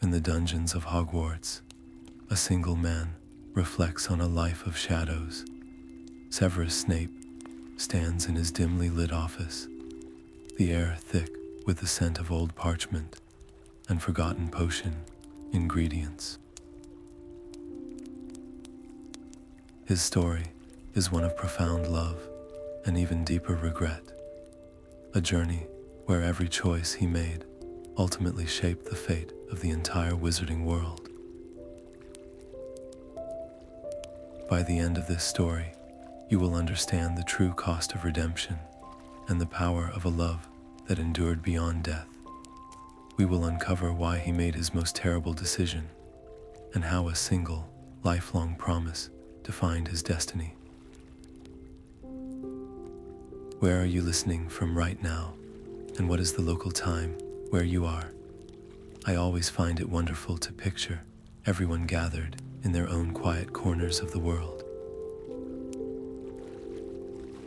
In the dungeons of Hogwarts, a single man reflects on a life of shadows. Severus Snape stands in his dimly lit office, the air thick with the scent of old parchment and forgotten potion ingredients. His story is one of profound love and even deeper regret, a journey where every choice he made ultimately shaped the fate of the entire wizarding world. By the end of this story, you will understand the true cost of redemption and the power of a love that endured beyond death. We will uncover why he made his most terrible decision and how a single, lifelong promise defined his destiny. Where are you listening from right now, and what is the local time where you are? I always find it wonderful to picture everyone gathered in their own quiet corners of the world.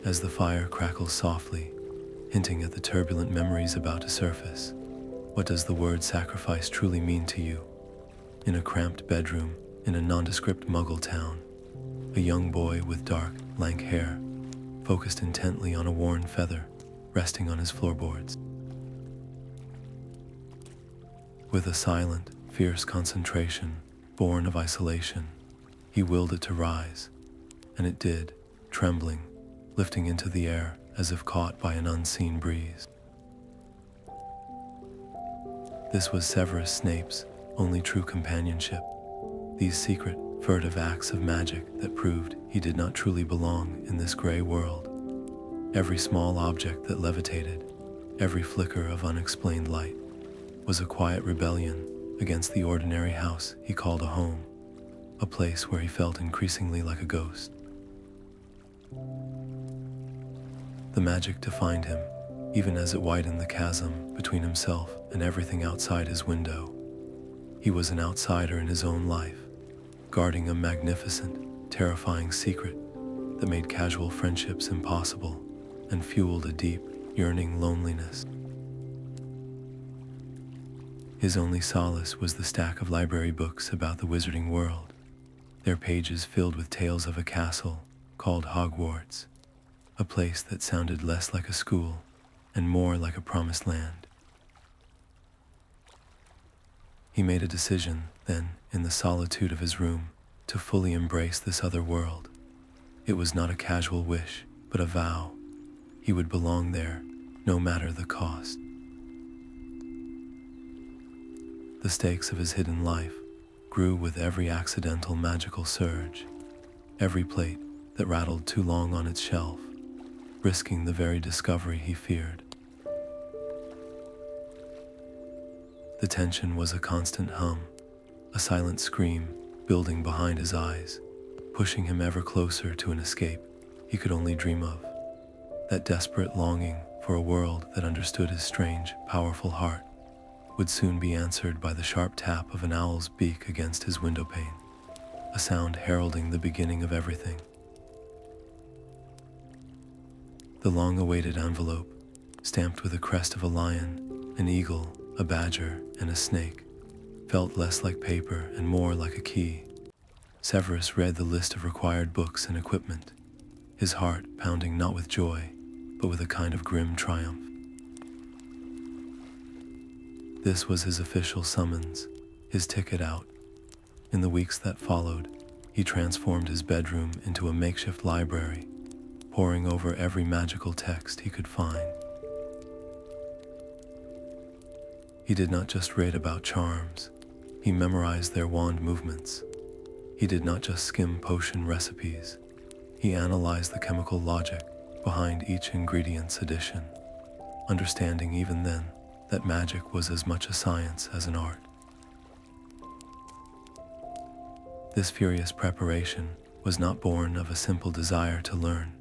As the fire crackles softly, hinting at the turbulent memories about to surface, what does the word sacrifice truly mean to you? In a cramped bedroom in a nondescript Muggle town, a young boy with dark, lank hair focused intently on a worn feather resting on his floorboards. With a silent, fierce concentration born of isolation, he willed it to rise, and it did, trembling, lifting into the air as if caught by an unseen breeze. This was Severus Snape's only true companionship, these secret, furtive acts of magic that proved he did not truly belong in this gray world. Every small object that levitated, every flicker of unexplained light, was a quiet rebellion against the ordinary house he called a home, a place where he felt increasingly like a ghost. The magic defined him, even as it widened the chasm between himself and everything outside his window. He was an outsider in his own life, guarding a magnificent, terrifying secret that made casual friendships impossible and fueled a deep, yearning loneliness. His only solace was the stack of library books about the wizarding world, their pages filled with tales of a castle called Hogwarts, a place that sounded less like a school and more like a promised land. He made a decision, then, in the solitude of his room, to fully embrace this other world. It was not a casual wish, but a vow. He would belong there, no matter the cost. The stakes of his hidden life grew with every accidental magical surge, every plate that rattled too long on its shelf, risking the very discovery he feared. The tension was a constant hum, a silent scream building behind his eyes, pushing him ever closer to an escape he could only dream of. That desperate longing for a world that understood his strange, powerful heart would soon be answered by the sharp tap of an owl's beak against his windowpane, a sound heralding the beginning of everything. The long-awaited envelope, stamped with the crest of a lion, an eagle, a badger, and a snake, felt less like paper and more like a key. Severus read the list of required books and equipment, his heart pounding not with joy, but with a kind of grim triumph. This was his official summons, his ticket out. In the weeks that followed, he transformed his bedroom into a makeshift library, poring over every magical text he could find. He did not just read about charms, he memorized their wand movements. He did not just skim potion recipes, he analyzed the chemical logic behind each ingredient's addition, understanding even then that magic was as much a science as an art. This furious preparation was not born of a simple desire to learn.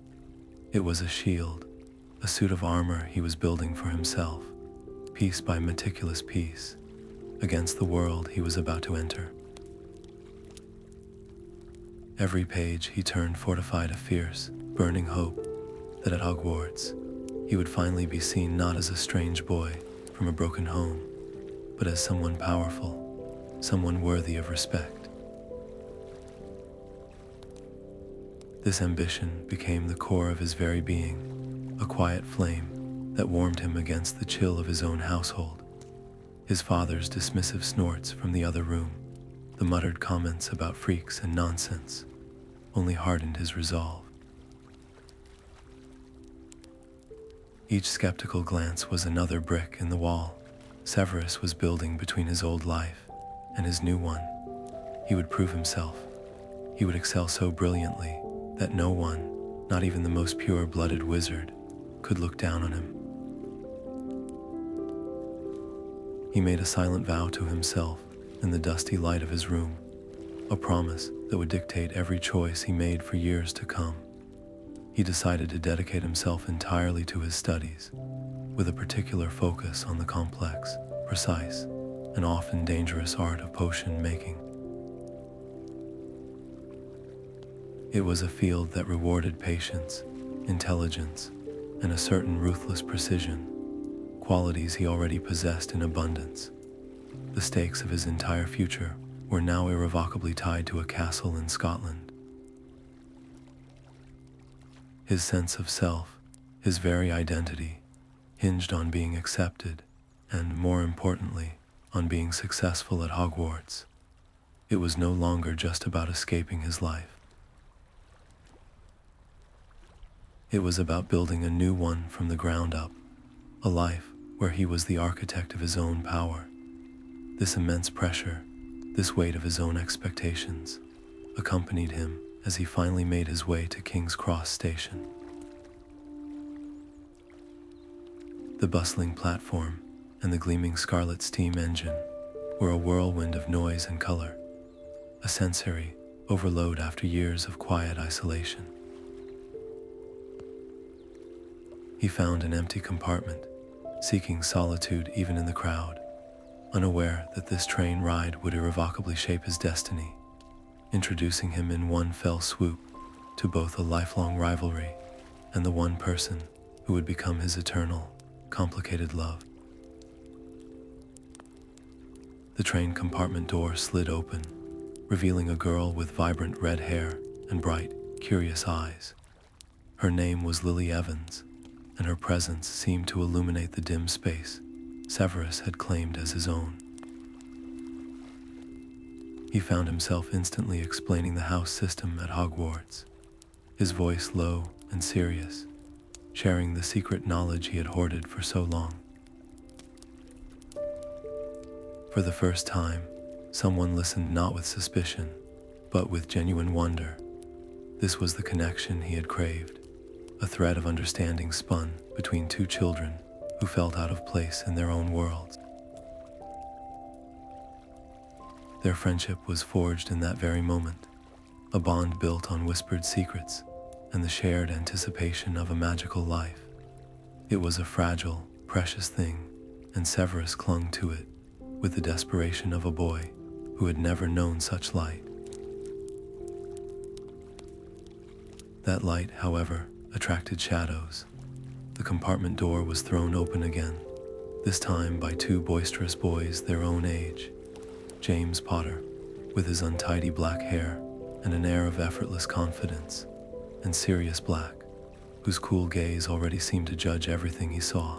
It was a shield, a suit of armor he was building for himself, piece by meticulous piece, against the world he was about to enter. Every page he turned fortified a fierce, burning hope that at Hogwarts he would finally be seen not as a strange boy from a broken home, but as someone powerful, someone worthy of respect. This ambition became the core of his very being, a quiet flame that warmed him against the chill of his own household. His father's dismissive snorts from the other room, the muttered comments about freaks and nonsense, only hardened his resolve. Each skeptical glance was another brick in the wall Severus was building between his old life and his new one. He would prove himself. He would excel so brilliantly that no one, not even the most pure-blooded wizard, could look down on him. He made a silent vow to himself in the dusty light of his room, a promise that would dictate every choice he made for years to come. He decided to dedicate himself entirely to his studies, with a particular focus on the complex, precise, and often dangerous art of potion making. It was a field that rewarded patience, intelligence, and a certain ruthless precision, qualities he already possessed in abundance. The stakes of his entire future were now irrevocably tied to a castle in Scotland. His sense of self, his very identity, hinged on being accepted and, more importantly, on being successful at Hogwarts. It was no longer just about escaping his life. It was about building a new one from the ground up, a life where he was the architect of his own power. This immense pressure, this weight of his own expectations, accompanied him as he finally made his way to King's Cross Station. The bustling platform and the gleaming scarlet steam engine were a whirlwind of noise and color, a sensory overload after years of quiet isolation. He found an empty compartment, seeking solitude even in the crowd, unaware that this train ride would irrevocably shape his destiny, introducing him in one fell swoop to both a lifelong rivalry and the one person who would become his eternal, complicated love. The train compartment door slid open, revealing a girl with vibrant red hair and bright, curious eyes. Her name was Lily Evans, and her presence seemed to illuminate the dim space Severus had claimed as his own. He found himself instantly explaining the house system at Hogwarts, his voice low and serious, sharing the secret knowledge he had hoarded for so long. For the first time, someone listened not with suspicion, but with genuine wonder. This was the connection he had craved, a thread of understanding spun between two children who felt out of place in their own worlds. Their friendship was forged in that very moment, a bond built on whispered secrets and the shared anticipation of a magical life. It was a fragile, precious thing, and Severus clung to it with the desperation of a boy who had never known such light. That light, however, attracted shadows. The compartment door was thrown open again, this time by two boisterous boys their own age. James Potter, with his untidy black hair and an air of effortless confidence, and Sirius Black, whose cool gaze already seemed to judge everything he saw.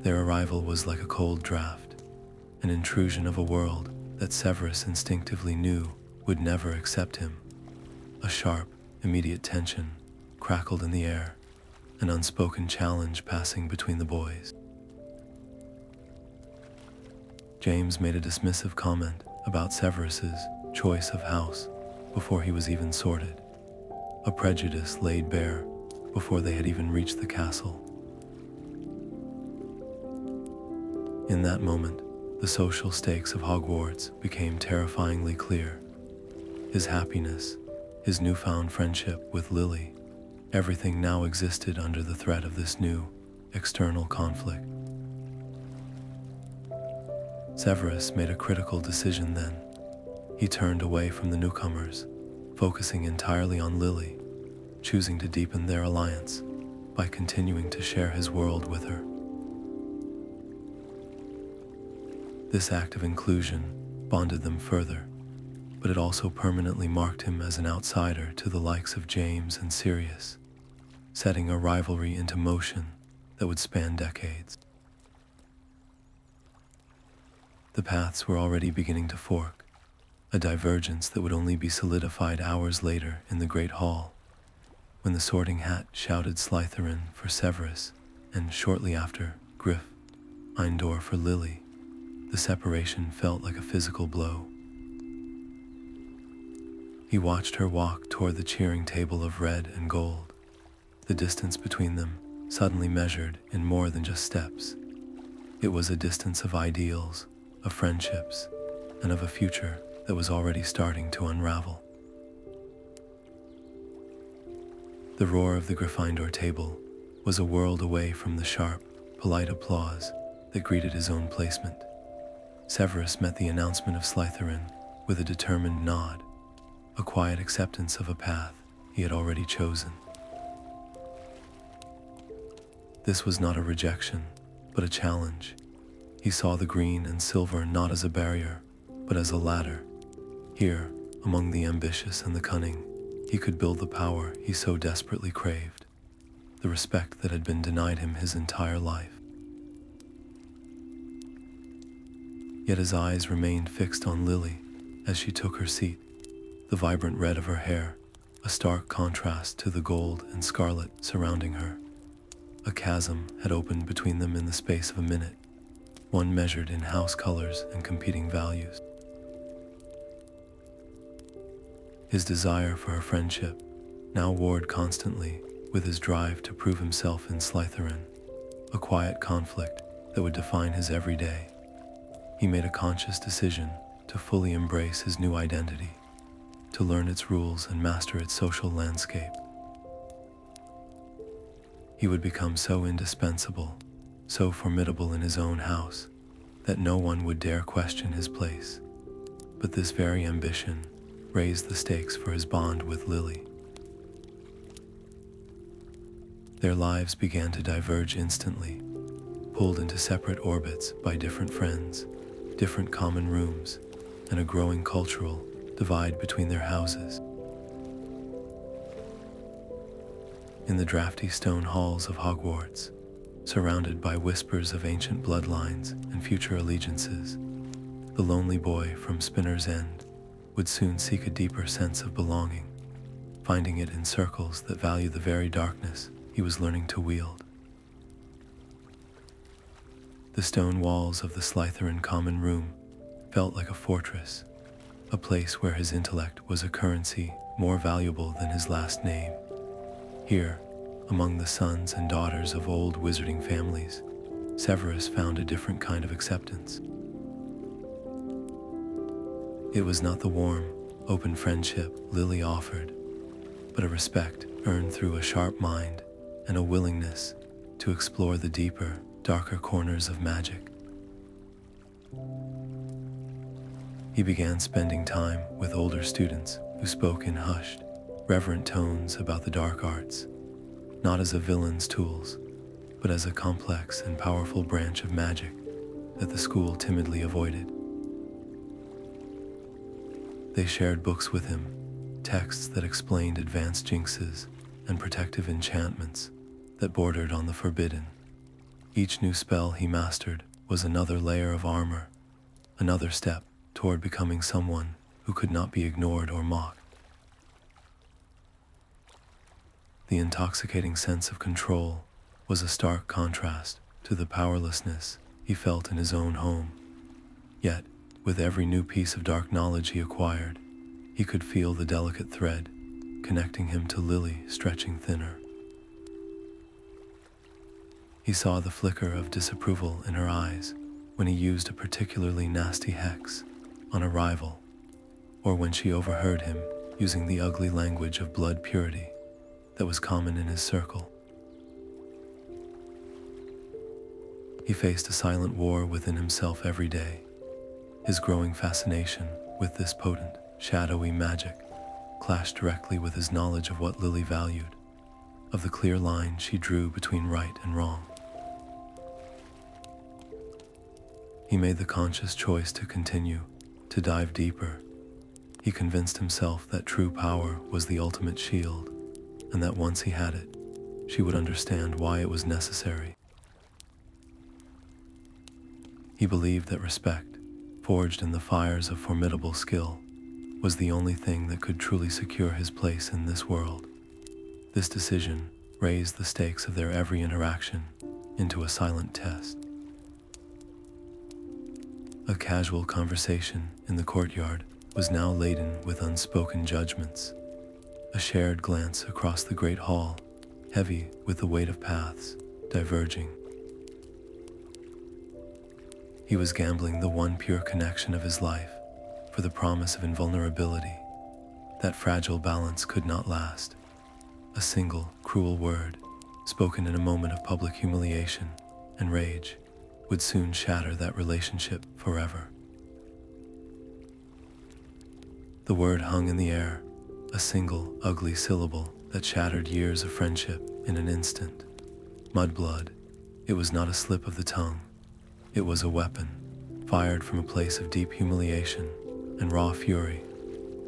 Their arrival was like a cold draft, an intrusion of a world that Severus instinctively knew would never accept him. A sharp, immediate tension crackled in the air, an unspoken challenge passing between the boys. James made a dismissive comment about Severus's choice of house before he was even sorted, a prejudice laid bare before they had even reached the castle. In that moment, the social stakes of Hogwarts became terrifyingly clear. His happiness, his newfound friendship with Lily, everything now existed under the threat of this new, external conflict. Severus made a critical decision then. He turned away from the newcomers, focusing entirely on Lily, choosing to deepen their alliance by continuing to share his world with her. This act of inclusion bonded them further, but it also permanently marked him as an outsider to the likes of James and Sirius, setting a rivalry into motion that would span decades. The paths were already beginning to fork, a divergence that would only be solidified hours later in the Great Hall, when the Sorting Hat shouted Slytherin for Severus, and shortly after, Gryffindor for Lily. The separation felt like a physical blow. He watched her walk toward the cheering table of red and gold, the distance between them suddenly measured in more than just steps. It was a distance of ideals, of friendships, and of a future that was already starting to unravel. The roar of the Gryffindor table was a world away from the sharp, polite applause that greeted his own placement. Severus met the announcement of Slytherin with a determined nod, a quiet acceptance of a path he had already chosen. This was not a rejection, but a challenge. He saw the green and silver not as a barrier, but as a ladder. Here, among the ambitious and the cunning, he could build the power he so desperately craved, the respect that had been denied him his entire life. Yet his eyes remained fixed on Lily as she took her seat, the vibrant red of her hair, a stark contrast to the gold and scarlet surrounding her. A chasm had opened between them in the space of a minute, one measured in house colors and competing values. His desire for her friendship now warred constantly with his drive to prove himself in Slytherin, a quiet conflict that would define his every day. He made a conscious decision to fully embrace his new identity, to learn its rules and master its social landscape. He would become so indispensable, so formidable in his own house, that no one would dare question his place. But this very ambition raised the stakes for his bond with Lily. Their lives began to diverge instantly, pulled into separate orbits by different friends, different common rooms, and a growing cultural divide between their houses. In the drafty stone halls of Hogwarts, surrounded by whispers of ancient bloodlines and future allegiances, the lonely boy from Spinner's End would soon seek a deeper sense of belonging, finding it in circles that value the very darkness he was learning to wield. The stone walls of the Slytherin common room felt like a fortress, a place where his intellect was a currency more valuable than his last name. Here, among the sons and daughters of old wizarding families, Severus found a different kind of acceptance. It was not the warm, open friendship Lily offered, but a respect earned through a sharp mind and a willingness to explore the deeper, darker corners of magic. He began spending time with older students who spoke in hushed, reverent tones about the dark arts, not as a villain's tools, but as a complex and powerful branch of magic that the school timidly avoided. They shared books with him, texts that explained advanced jinxes and protective enchantments that bordered on the forbidden. Each new spell he mastered was another layer of armor, another step toward becoming someone who could not be ignored or mocked. The intoxicating sense of control was a stark contrast to the powerlessness he felt in his own home. Yet, with every new piece of dark knowledge he acquired, he could feel the delicate thread connecting him to Lily stretching thinner. He saw the flicker of disapproval in her eyes when he used a particularly nasty hex on a rival, or when she overheard him using the ugly language of blood purity that was common in his circle. He faced a silent war within himself every day, his growing fascination with this potent, shadowy magic clashed directly with his knowledge of what Lily valued, of the clear line she drew between right and wrong. He made the conscious choice to continue, to dive deeper. He convinced himself that true power was the ultimate shield, and that once he had it, she would understand why it was necessary. He believed that respect, forged in the fires of formidable skill, was the only thing that could truly secure his place in this world. This decision raised the stakes of their every interaction into a silent test. A casual conversation in the courtyard was now laden with unspoken judgments. A shared glance across the great hall, heavy with the weight of paths diverging. He was gambling the one pure connection of his life for the promise of invulnerability. That fragile balance could not last. A single, cruel word, spoken in a moment of public humiliation and rage, would soon shatter that relationship forever. The word hung in the air, a single, ugly syllable that shattered years of friendship in an instant. Mudblood. It was not a slip of the tongue. It was a weapon, fired from a place of deep humiliation and raw fury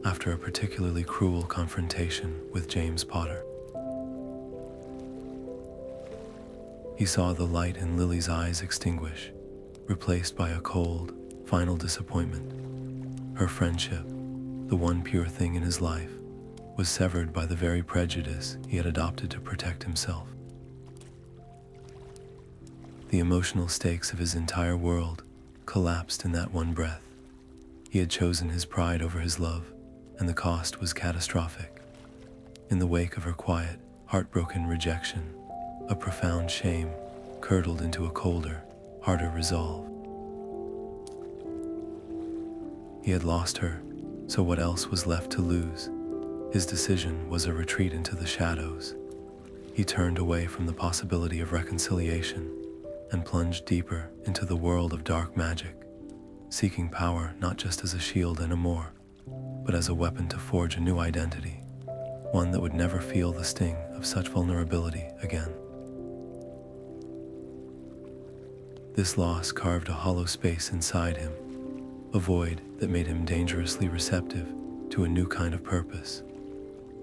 after a particularly cruel confrontation with James Potter. He saw the light in Lily's eyes extinguish, replaced by a cold, final disappointment. Her friendship, the one pure thing in his life, was severed by the very prejudice he had adopted to protect himself. The emotional stakes of his entire world collapsed in that one breath. He had chosen his pride over his love, and the cost was catastrophic. In the wake of her quiet, heartbroken rejection, a profound shame curdled into a colder, harder resolve. He had lost her, so what else was left to lose? His decision was a retreat into the shadows. He turned away from the possibility of reconciliation and plunged deeper into the world of dark magic, seeking power not just as a shield and a more, but as a weapon to forge a new identity, one that would never feel the sting of such vulnerability again. This loss carved a hollow space inside him, a void that made him dangerously receptive to a new kind of purpose,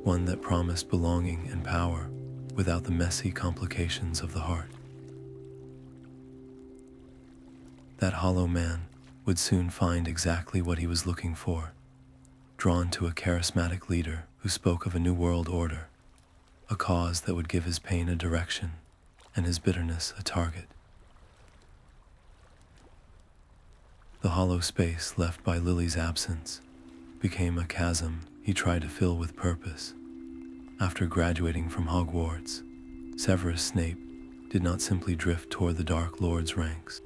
one that promised belonging and power without the messy complications of the heart. That hollow man would soon find exactly what he was looking for, drawn to a charismatic leader who spoke of a new world order, a cause that would give his pain a direction and his bitterness a target. The hollow space left by Lily's absence became a chasm he tried to fill with purpose. After graduating from Hogwarts, Severus Snape did not simply drift toward the Dark Lord's ranks.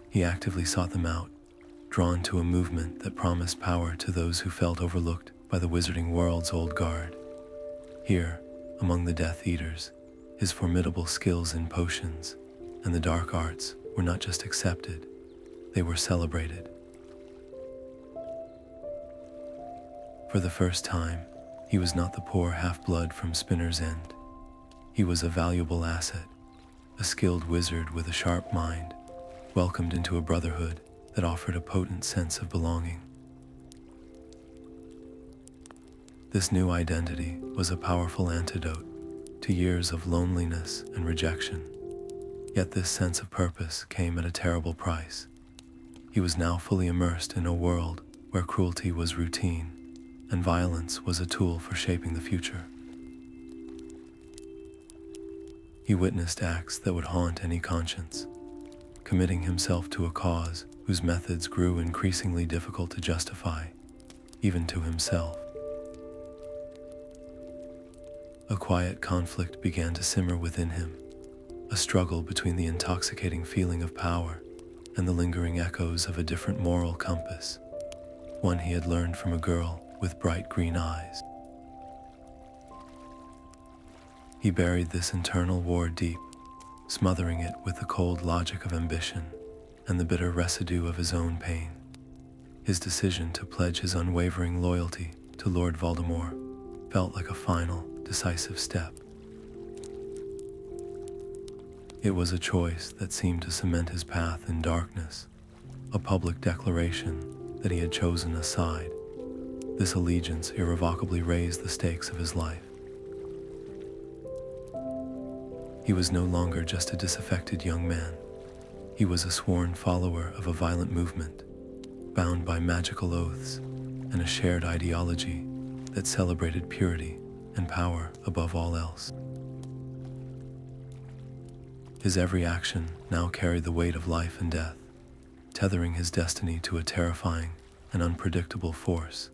He actively sought them out, drawn to a movement that promised power to those who felt overlooked by the wizarding world's old guard. Here, among the Death Eaters, his formidable skills in potions and the dark arts were not just accepted, they were celebrated. For the first time, he was not the poor half-blood from Spinner's End. He was a valuable asset, a skilled wizard with a sharp mind, welcomed into a brotherhood that offered a potent sense of belonging. This new identity was a powerful antidote to years of loneliness and rejection. Yet this sense of purpose came at a terrible price. He was now fully immersed in a world where cruelty was routine and violence was a tool for shaping the future. He witnessed acts that would haunt any conscience, committing himself to a cause whose methods grew increasingly difficult to justify, even to himself. A quiet conflict began to simmer within him, a struggle between the intoxicating feeling of power and the lingering echoes of a different moral compass, one he had learned from a girl with bright green eyes. He buried this internal war deep, smothering it with the cold logic of ambition and the bitter residue of his own pain. His decision to pledge his unwavering loyalty to Lord Voldemort felt like a final, decisive step. It was a choice that seemed to cement his path in darkness, a public declaration that he had chosen a side. This allegiance irrevocably raised the stakes of his life. He was no longer just a disaffected young man. He was a sworn follower of a violent movement, bound by magical oaths and a shared ideology that celebrated purity and power above all else. His every action now carried the weight of life and death, tethering his destiny to a terrifying and unpredictable force.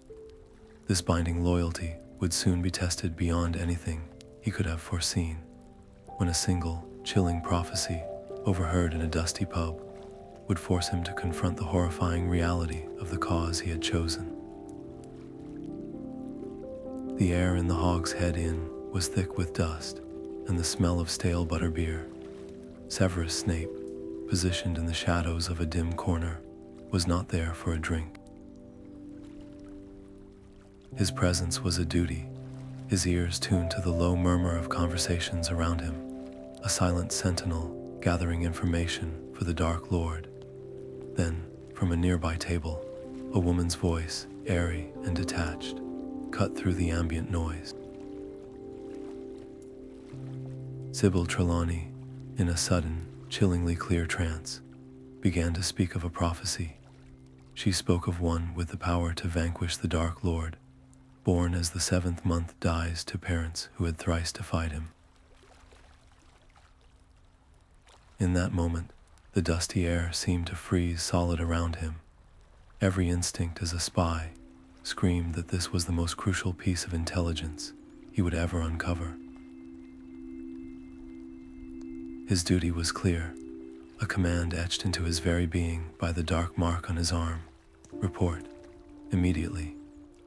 This binding loyalty would soon be tested beyond anything he could have foreseen, when a single, chilling prophecy overheard in a dusty pub would force him to confront the horrifying reality of the cause he had chosen. The air in the Hog's Head Inn was thick with dust and the smell of stale butterbeer. Severus Snape, positioned in the shadows of a dim corner, was not there for a drink. His presence was a duty, his ears tuned to the low murmur of conversations around him, a silent sentinel gathering information for the Dark Lord. Then, from a nearby table, a woman's voice, airy and detached, cut through the ambient noise. Sybil Trelawney, in a sudden, chillingly clear trance, began to speak of a prophecy. She spoke of one with the power to vanquish the Dark Lord, born as the 7th month dies to parents who had thrice defied him. In that moment, the dusty air seemed to freeze solid around him. Every instinct as a spy screamed that this was the most crucial piece of intelligence he would ever uncover. His duty was clear, a command etched into his very being by the dark mark on his arm. Report, immediately.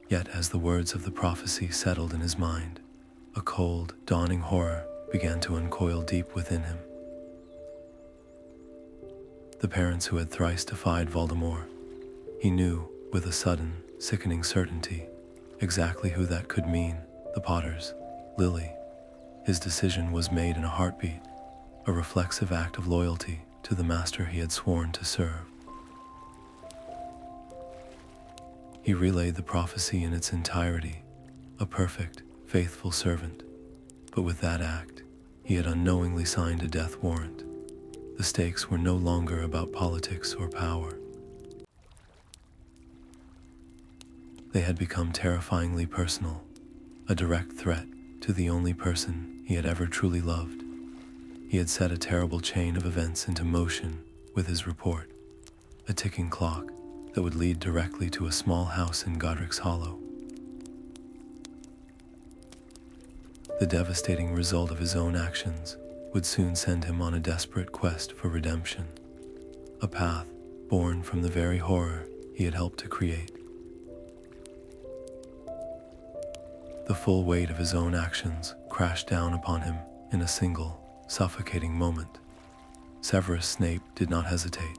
Yet as the words of the prophecy settled in his mind, a cold, dawning horror began to uncoil deep within him. The parents who had thrice defied Voldemort, he knew, with a sudden, sickening certainty, exactly who that could mean: the Potters, Lily. His decision was made in a heartbeat, a reflexive act of loyalty to the master he had sworn to serve. He relayed the prophecy in its entirety, a perfect, faithful servant. But with that act, he had unknowingly signed a death warrant. The stakes were no longer about politics or power. They had become terrifyingly personal, a direct threat to the only person he had ever truly loved. He had set a terrible chain of events into motion with his report, a ticking clock that would lead directly to a small house in Godric's Hollow. The devastating result of his own actions would soon send him on a desperate quest for redemption, a path born from the very horror he had helped to create. The full weight of his own actions crashed down upon him in a single, suffocating moment. Severus Snape did not hesitate.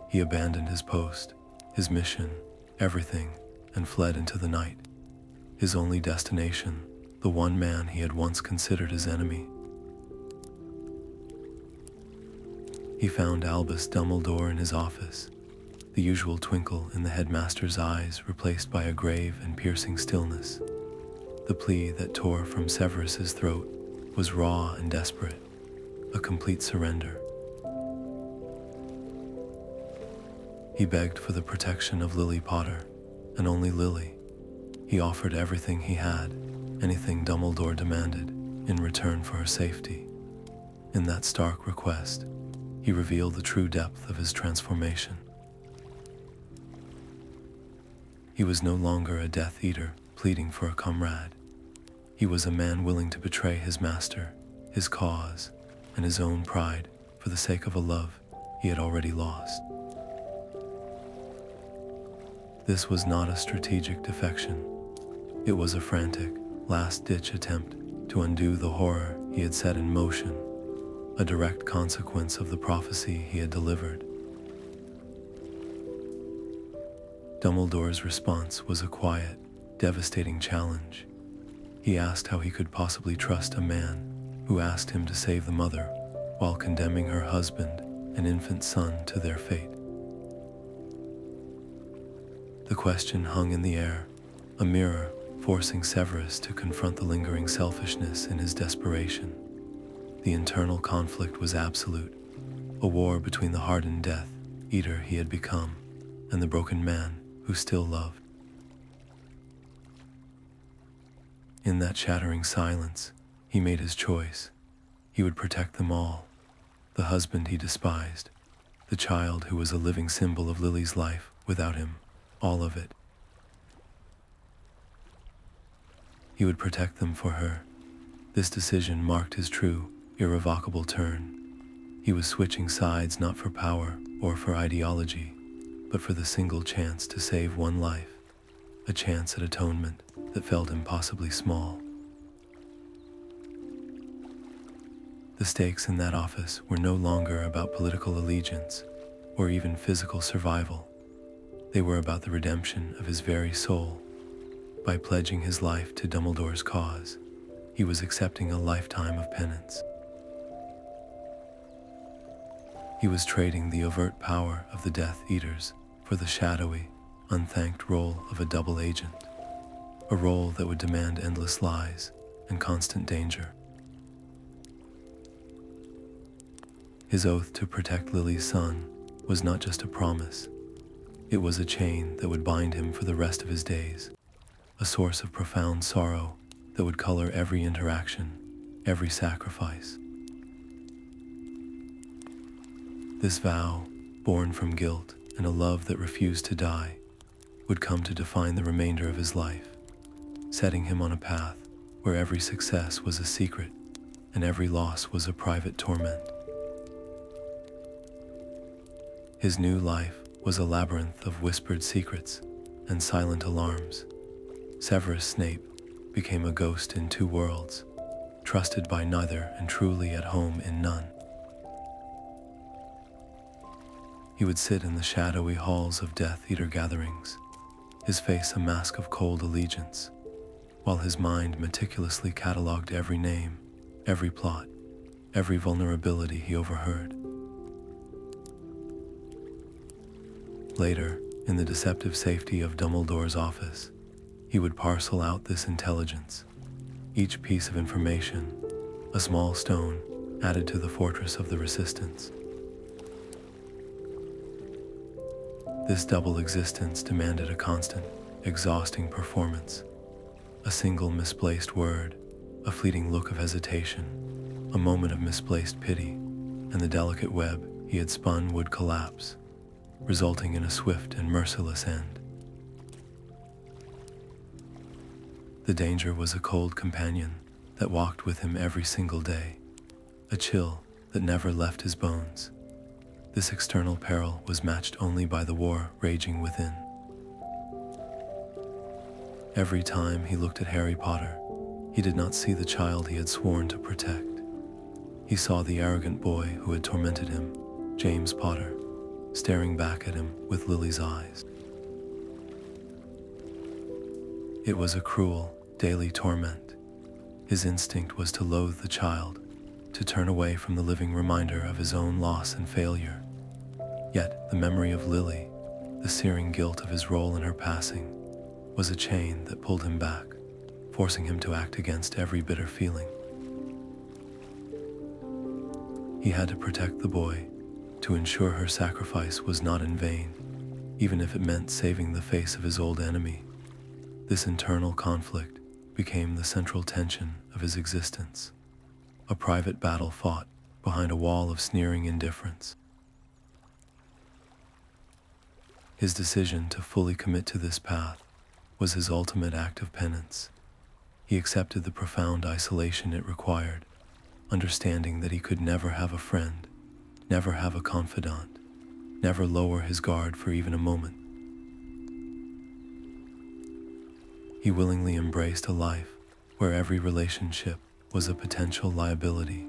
He abandoned his post, his mission, everything, and fled into the night. His only destination, the one man he had once considered his enemy. He found Albus Dumbledore in his office, the usual twinkle in the headmaster's eyes replaced by a grave and piercing stillness. The plea that tore from Severus's throat was raw and desperate, a complete surrender. He begged for the protection of Lily Potter, and only Lily. He offered everything he had, anything Dumbledore demanded, in return for her safety. In that stark request, he revealed the true depth of his transformation. He was no longer a Death Eater pleading for a comrade. He was a man willing to betray his master, his cause, and his own pride for the sake of a love he had already lost. This was not a strategic defection. It was a frantic, last-ditch attempt to undo the horror he had set in motion, a direct consequence of the prophecy he had delivered. Dumbledore's response was a quiet, devastating challenge. He asked how he could possibly trust a man who asked him to save the mother while condemning her husband and infant son to their fate. The question hung in the air, a mirror forcing Severus to confront the lingering selfishness in his desperation. The internal conflict was absolute, a war between the hardened Death Eater he had become and the broken man who still loved. In that shattering silence, he made his choice. He would protect them all, the husband he despised, the child who was a living symbol of Lily's life without him, all of it. He would protect them for her. This decision marked his true, irrevocable turn. He was switching sides not for power or for ideology, but for the single chance to save one life, a chance at atonement that felt impossibly small. The stakes in that office were no longer about political allegiance or even physical survival. They were about the redemption of his very soul. By pledging his life to Dumbledore's cause, he was accepting a lifetime of penance. He was trading the overt power of the Death Eaters for the shadowy, unthanked role of a double agent, a role that would demand endless lies and constant danger. His oath to protect Lily's son was not just a promise, it was a chain that would bind him for the rest of his days, a source of profound sorrow that would color every interaction, every sacrifice. This vow, born from guilt and a love that refused to die, would come to define the remainder of his life, setting him on a path where every success was a secret and every loss was a private torment. His new life was a labyrinth of whispered secrets and silent alarms. Severus Snape became a ghost in two worlds, trusted by neither and truly at home in none. He would sit in the shadowy halls of Death Eater gatherings, his face a mask of cold allegiance, while his mind meticulously catalogued every name, every plot, every vulnerability he overheard. Later, in the deceptive safety of Dumbledore's office, he would parcel out this intelligence, each piece of information, a small stone added to the fortress of the resistance. This double existence demanded a constant, exhausting performance. A single misplaced word, a fleeting look of hesitation, a moment of misplaced pity, and the delicate web he had spun would collapse, resulting in a swift and merciless end. The danger was a cold companion that walked with him every single day, a chill that never left his bones. This external peril was matched only by the war raging within. Every time he looked at Harry Potter, he did not see the child he had sworn to protect. He saw the arrogant boy who had tormented him, James Potter, staring back at him with Lily's eyes. It was a cruel, daily torment. His instinct was to loathe the child, to turn away from the living reminder of his own loss and failure. Yet the memory of Lily, the searing guilt of his role in her passing, was a chain that pulled him back, forcing him to act against every bitter feeling. He had to protect the boy, to ensure her sacrifice was not in vain, even if it meant saving the face of his old enemy. This internal conflict became the central tension of his existence, a private battle fought behind a wall of sneering indifference. His decision to fully commit to this path was his ultimate act of penance. He accepted the profound isolation it required, understanding that he could never have a friend, never have a confidant, never lower his guard for even a moment. He willingly embraced a life where every relationship was a potential liability,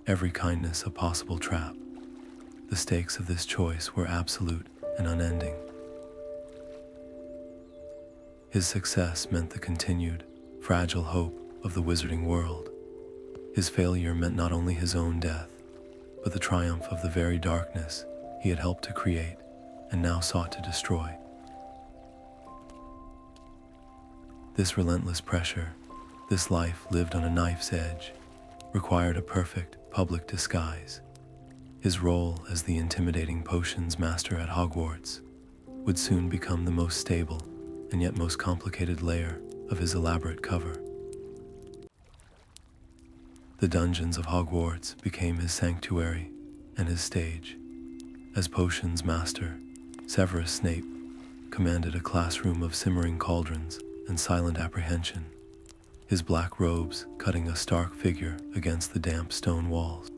every kindness a possible trap. The stakes of this choice were absolute and unending. His success meant the continued, fragile hope of the wizarding world. His failure meant not only his own death, but the triumph of the very darkness he had helped to create and now sought to destroy. This relentless pressure, this life lived on a knife's edge, required a perfect public disguise. His role as the intimidating potions master at Hogwarts would soon become the most stable and yet most complicated layer of his elaborate cover. The dungeons of Hogwarts became his sanctuary and his stage. As potions master, Severus Snape commanded a classroom of simmering cauldrons and silent apprehension, his black robes cutting a stark figure against the damp stone walls.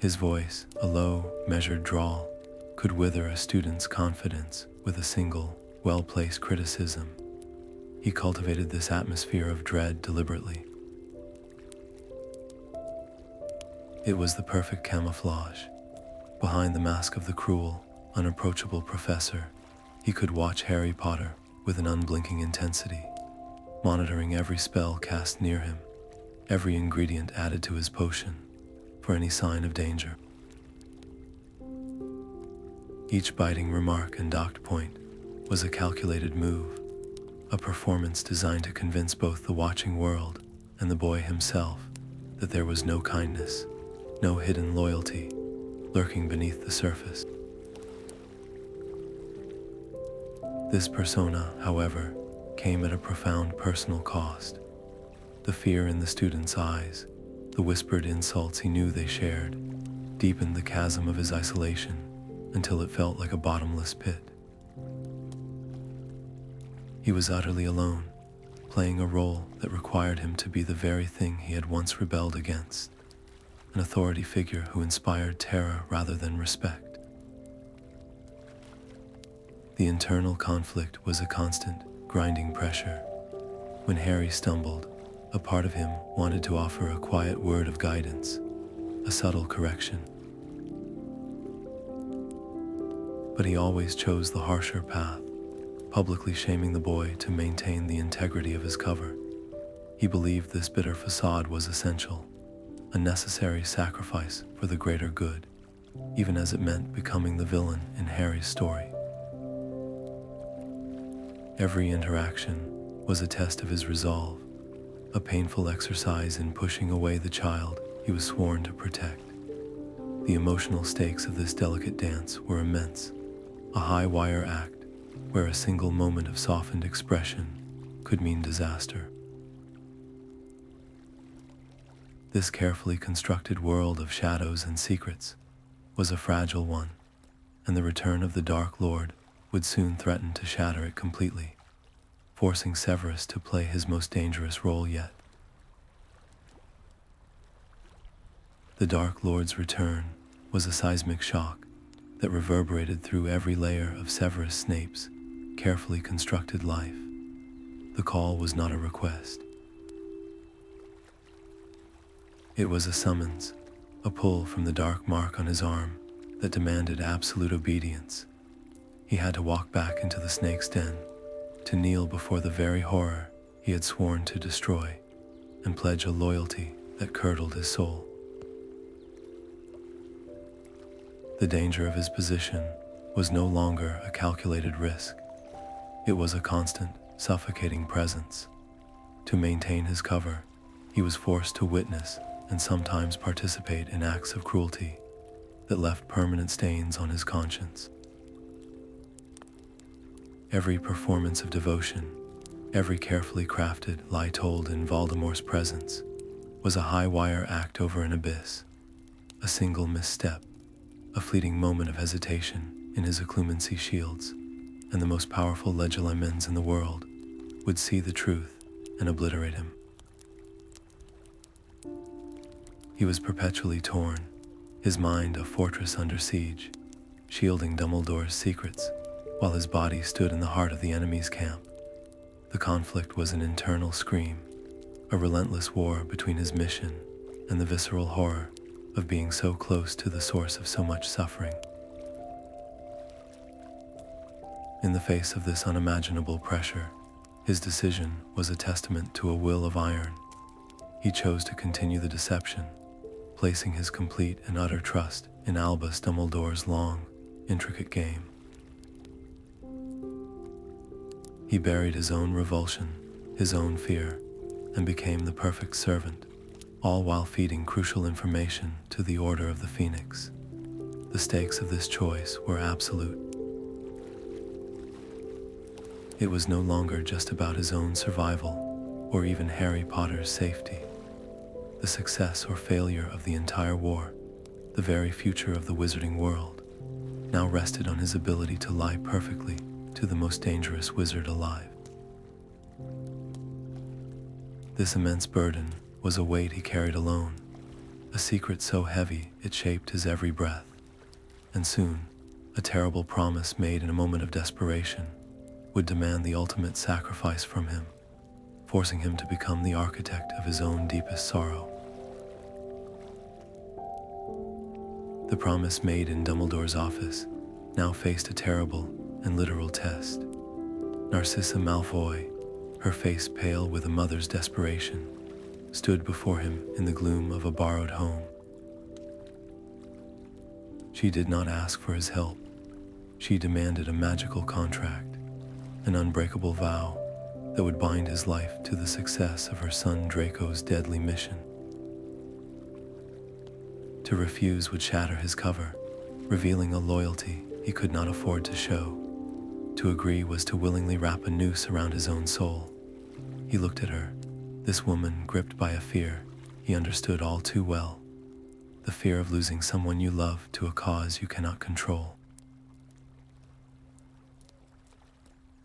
His voice, a low, measured drawl, could wither a student's confidence with a single, well-placed criticism. He cultivated this atmosphere of dread deliberately. It was the perfect camouflage. Behind the mask of the cruel, unapproachable professor, he could watch Harry Potter with an unblinking intensity, monitoring every spell cast near him, every ingredient added to his potion, for any sign of danger. Each biting remark and docked point was a calculated move, a performance designed to convince both the watching world and the boy himself that there was no kindness, no hidden loyalty lurking beneath the surface. This persona, however, came at a profound personal cost. The fear in the student's eyes, the whispered insults he knew they shared, deepened the chasm of his isolation until it felt like a bottomless pit. He was utterly alone, playing a role that required him to be the very thing he had once rebelled against, an authority figure who inspired terror rather than respect. The internal conflict was a constant, grinding pressure. When Harry stumbled, a part of him wanted to offer a quiet word of guidance, a subtle correction. But he always chose the harsher path, publicly shaming the boy to maintain the integrity of his cover. He believed this bitter facade was essential, a necessary sacrifice for the greater good, even as it meant becoming the villain in Harry's story. Every interaction was a test of his resolve, a painful exercise in pushing away the child he was sworn to protect. The emotional stakes of this delicate dance were immense, a high-wire act where a single moment of softened expression could mean disaster. This carefully constructed world of shadows and secrets was a fragile one, and the return of the Dark Lord would soon threaten to shatter it completely, forcing Severus to play his most dangerous role yet. The Dark Lord's return was a seismic shock that reverberated through every layer of Severus Snape's carefully constructed life. The call was not a request. It was a summons, a pull from the dark mark on his arm that demanded absolute obedience. He had to walk back into the snake's den, to kneel before the very horror he had sworn to destroy, and pledge a loyalty that curdled his soul. The danger of his position was no longer a calculated risk. It was a constant, suffocating presence. To maintain his cover, he was forced to witness and sometimes participate in acts of cruelty that left permanent stains on his conscience. Every performance of devotion, every carefully crafted lie told in Voldemort's presence, was a high-wire act over an abyss. A single misstep, a fleeting moment of hesitation in his occlumency shields, and the most powerful legilimens in the world would see the truth and obliterate him. He was perpetually torn, his mind a fortress under siege, shielding Dumbledore's secrets, while his body stood in the heart of the enemy's camp. The conflict was an internal scream, a relentless war between his mission and the visceral horror of being so close to the source of so much suffering. In the face of this unimaginable pressure, his decision was a testament to a will of iron. He chose to continue the deception, placing his complete and utter trust in Albus Dumbledore's long, intricate game. He buried his own revulsion, his own fear, and became the perfect servant, all while feeding crucial information to the Order of the Phoenix. The stakes of this choice were absolute. It was no longer just about his own survival, or even Harry Potter's safety. The success or failure of the entire war, the very future of the wizarding world, now rested on his ability to lie perfectly to the most dangerous wizard alive. This immense burden was a weight he carried alone, a secret so heavy it shaped his every breath, and soon, a terrible promise made in a moment of desperation would demand the ultimate sacrifice from him, forcing him to become the architect of his own deepest sorrow. The promise made in Dumbledore's office now faced a terrible and literal test. Narcissa Malfoy, her face pale with a mother's desperation, stood before him in the gloom of a borrowed home. She did not ask for his help. She demanded a magical contract, an unbreakable vow that would bind his life to the success of her son Draco's deadly mission. To refuse would shatter his cover, revealing a loyalty he could not afford to show. To agree was to willingly wrap a noose around his own soul. He looked at her, this woman gripped by a fear he understood all too well, the fear of losing someone you love to a cause you cannot control.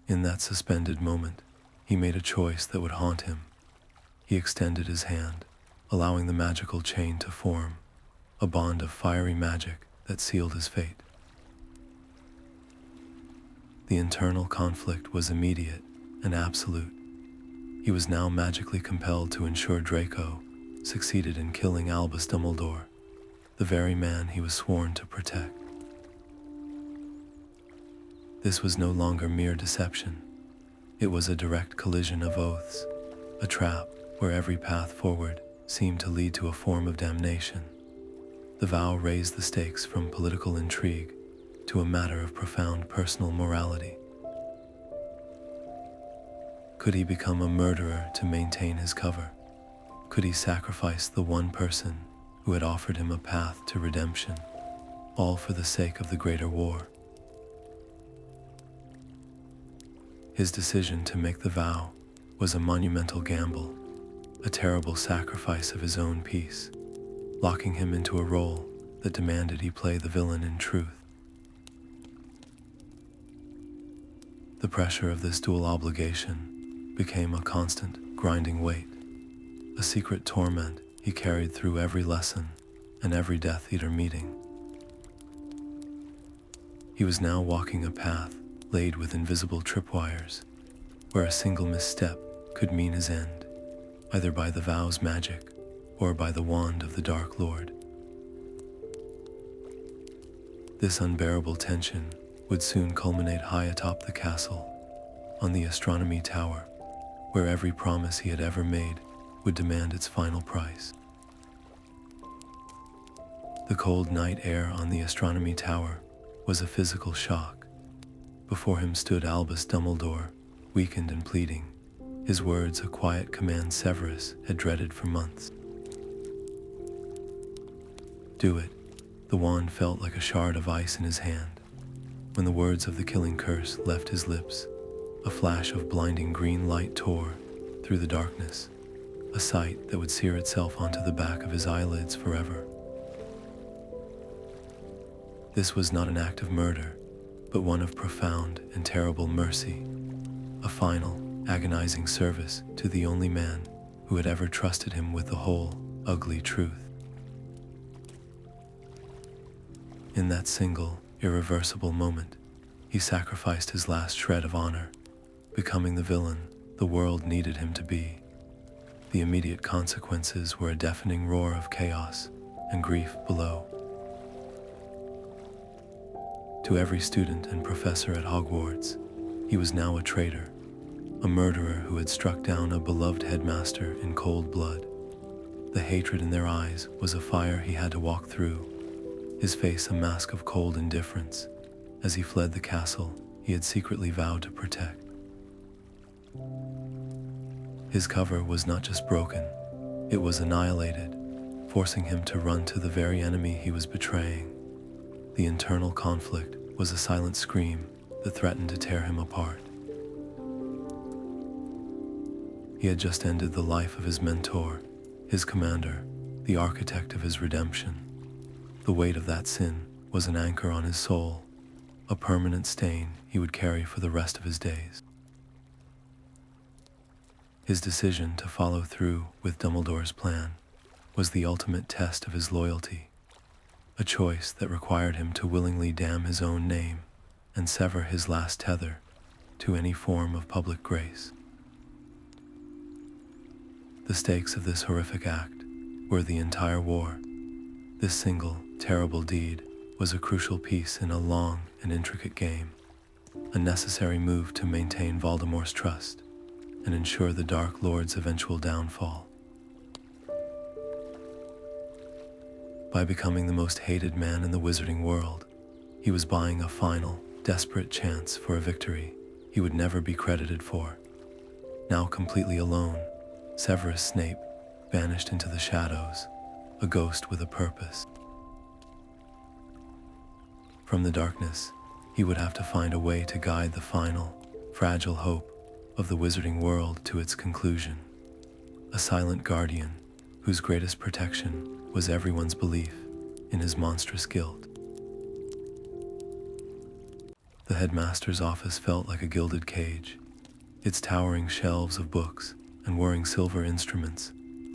In that suspended moment, he made a choice that would haunt him. He extended his hand, allowing the magical chain to form, a bond of fiery magic that sealed his fate. The internal conflict was immediate and absolute. He was now magically compelled to ensure Draco succeeded in killing Albus Dumbledore, the very man he was sworn to protect. This was no longer mere deception. It was a direct collision of oaths, a trap where every path forward seemed to lead to a form of damnation. The vow raised the stakes from political intrigue to a matter of profound personal morality. Could he become a murderer to maintain his cover? Could he sacrifice the one person who had offered him a path to redemption, all for the sake of the greater war? His decision to make the vow was a monumental gamble, a terrible sacrifice of his own peace, locking him into a role that demanded he play the villain in truth. The pressure of this dual obligation became a constant, grinding weight, a secret torment he carried through every lesson and every Death Eater meeting. He was now walking a path laid with invisible tripwires, where a single misstep could mean his end, either by the vow's magic or by the wand of the Dark Lord. This unbearable tension would soon culminate high atop the castle, on the astronomy tower, where every promise he had ever made would demand its final price. The cold night air on the astronomy tower was a physical shock. Before him stood Albus Dumbledore, weakened and pleading, his words a quiet command Severus had dreaded for months. Do it. The wand felt like a shard of ice in his hand. When the words of the killing curse left his lips, a flash of blinding green light tore through the darkness, a sight that would sear itself onto the back of his eyelids forever. This was not an act of murder, but one of profound and terrible mercy, a final, agonizing service to the only man who had ever trusted him with the whole, ugly truth. In that single, irreversible moment, he sacrificed his last shred of honor, becoming the villain the world needed him to be. The immediate consequences were a deafening roar of chaos and grief below. To every student and professor at Hogwarts, he was now a traitor, a murderer who had struck down a beloved headmaster in cold blood. The hatred in their eyes was a fire he had to walk through, his face a mask of cold indifference, as he fled the castle he had secretly vowed to protect. His cover was not just broken, it was annihilated, forcing him to run to the very enemy he was betraying. The internal conflict was a silent scream that threatened to tear him apart. He had just ended the life of his mentor, his commander, the architect of his redemption. The weight of that sin was an anchor on his soul, a permanent stain he would carry for the rest of his days. His decision to follow through with Dumbledore's plan was the ultimate test of his loyalty, a choice that required him to willingly damn his own name and sever his last tether to any form of public grace. The stakes of this horrific act were the entire war. This single, terrible deed was a crucial piece in a long and intricate game, a necessary move to maintain Voldemort's trust and ensure the Dark Lord's eventual downfall. By becoming the most hated man in the wizarding world, he was buying a final, desperate chance for a victory he would never be credited for. Now completely alone, Severus Snape vanished into the shadows, a ghost with a purpose. From the darkness, he would have to find a way to guide the final, fragile hope of the wizarding world to its conclusion. A silent guardian whose greatest protection was everyone's belief in his monstrous guilt. The headmaster's office felt like a gilded cage, its towering shelves of books and whirring silver instruments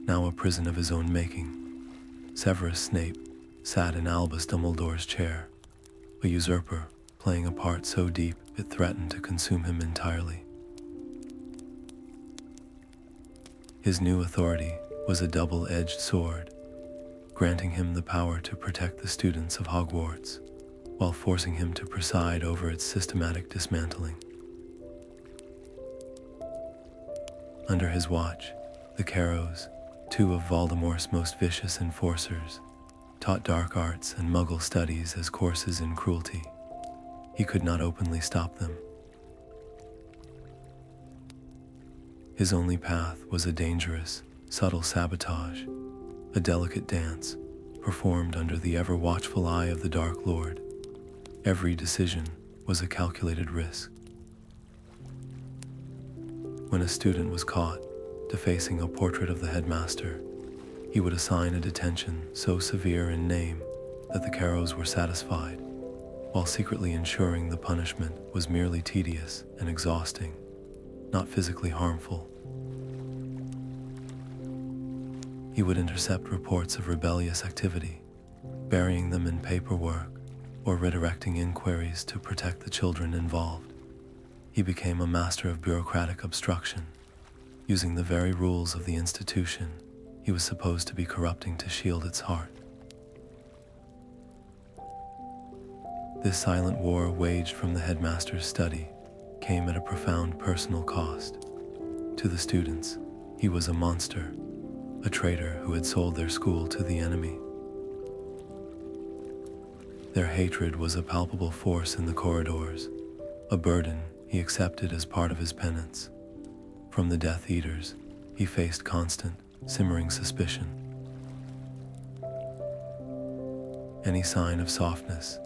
now a prison of his own making. Severus Snape sat in Albus Dumbledore's chair, a usurper playing a part so deep it threatened to consume him entirely. His new authority was a double-edged sword, granting him the power to protect the students of Hogwarts, while forcing him to preside over its systematic dismantling. Under his watch, the Carrows, two of Voldemort's most vicious enforcers, taught dark arts and Muggle studies as courses in cruelty. He could not openly stop them. His only path was a dangerous, subtle sabotage, a delicate dance performed under the ever-watchful eye of the Dark Lord. Every decision was a calculated risk. When a student was caught defacing a portrait of the headmaster, he would assign a detention so severe in name that the Carrows were satisfied, while secretly ensuring the punishment was merely tedious and exhausting, not physically harmful. He would intercept reports of rebellious activity, burying them in paperwork or redirecting inquiries to protect the children involved. He became a master of bureaucratic obstruction, using the very rules of the institution he was supposed to be corrupting to shield its heart. This silent war waged from the headmaster's study came at a profound personal cost. To the students, he was a monster, a traitor who had sold their school to the enemy. Their hatred was a palpable force in the corridors, a burden he accepted as part of his penance. From the Death Eaters, he faced constant, simmering suspicion. Any sign of softness,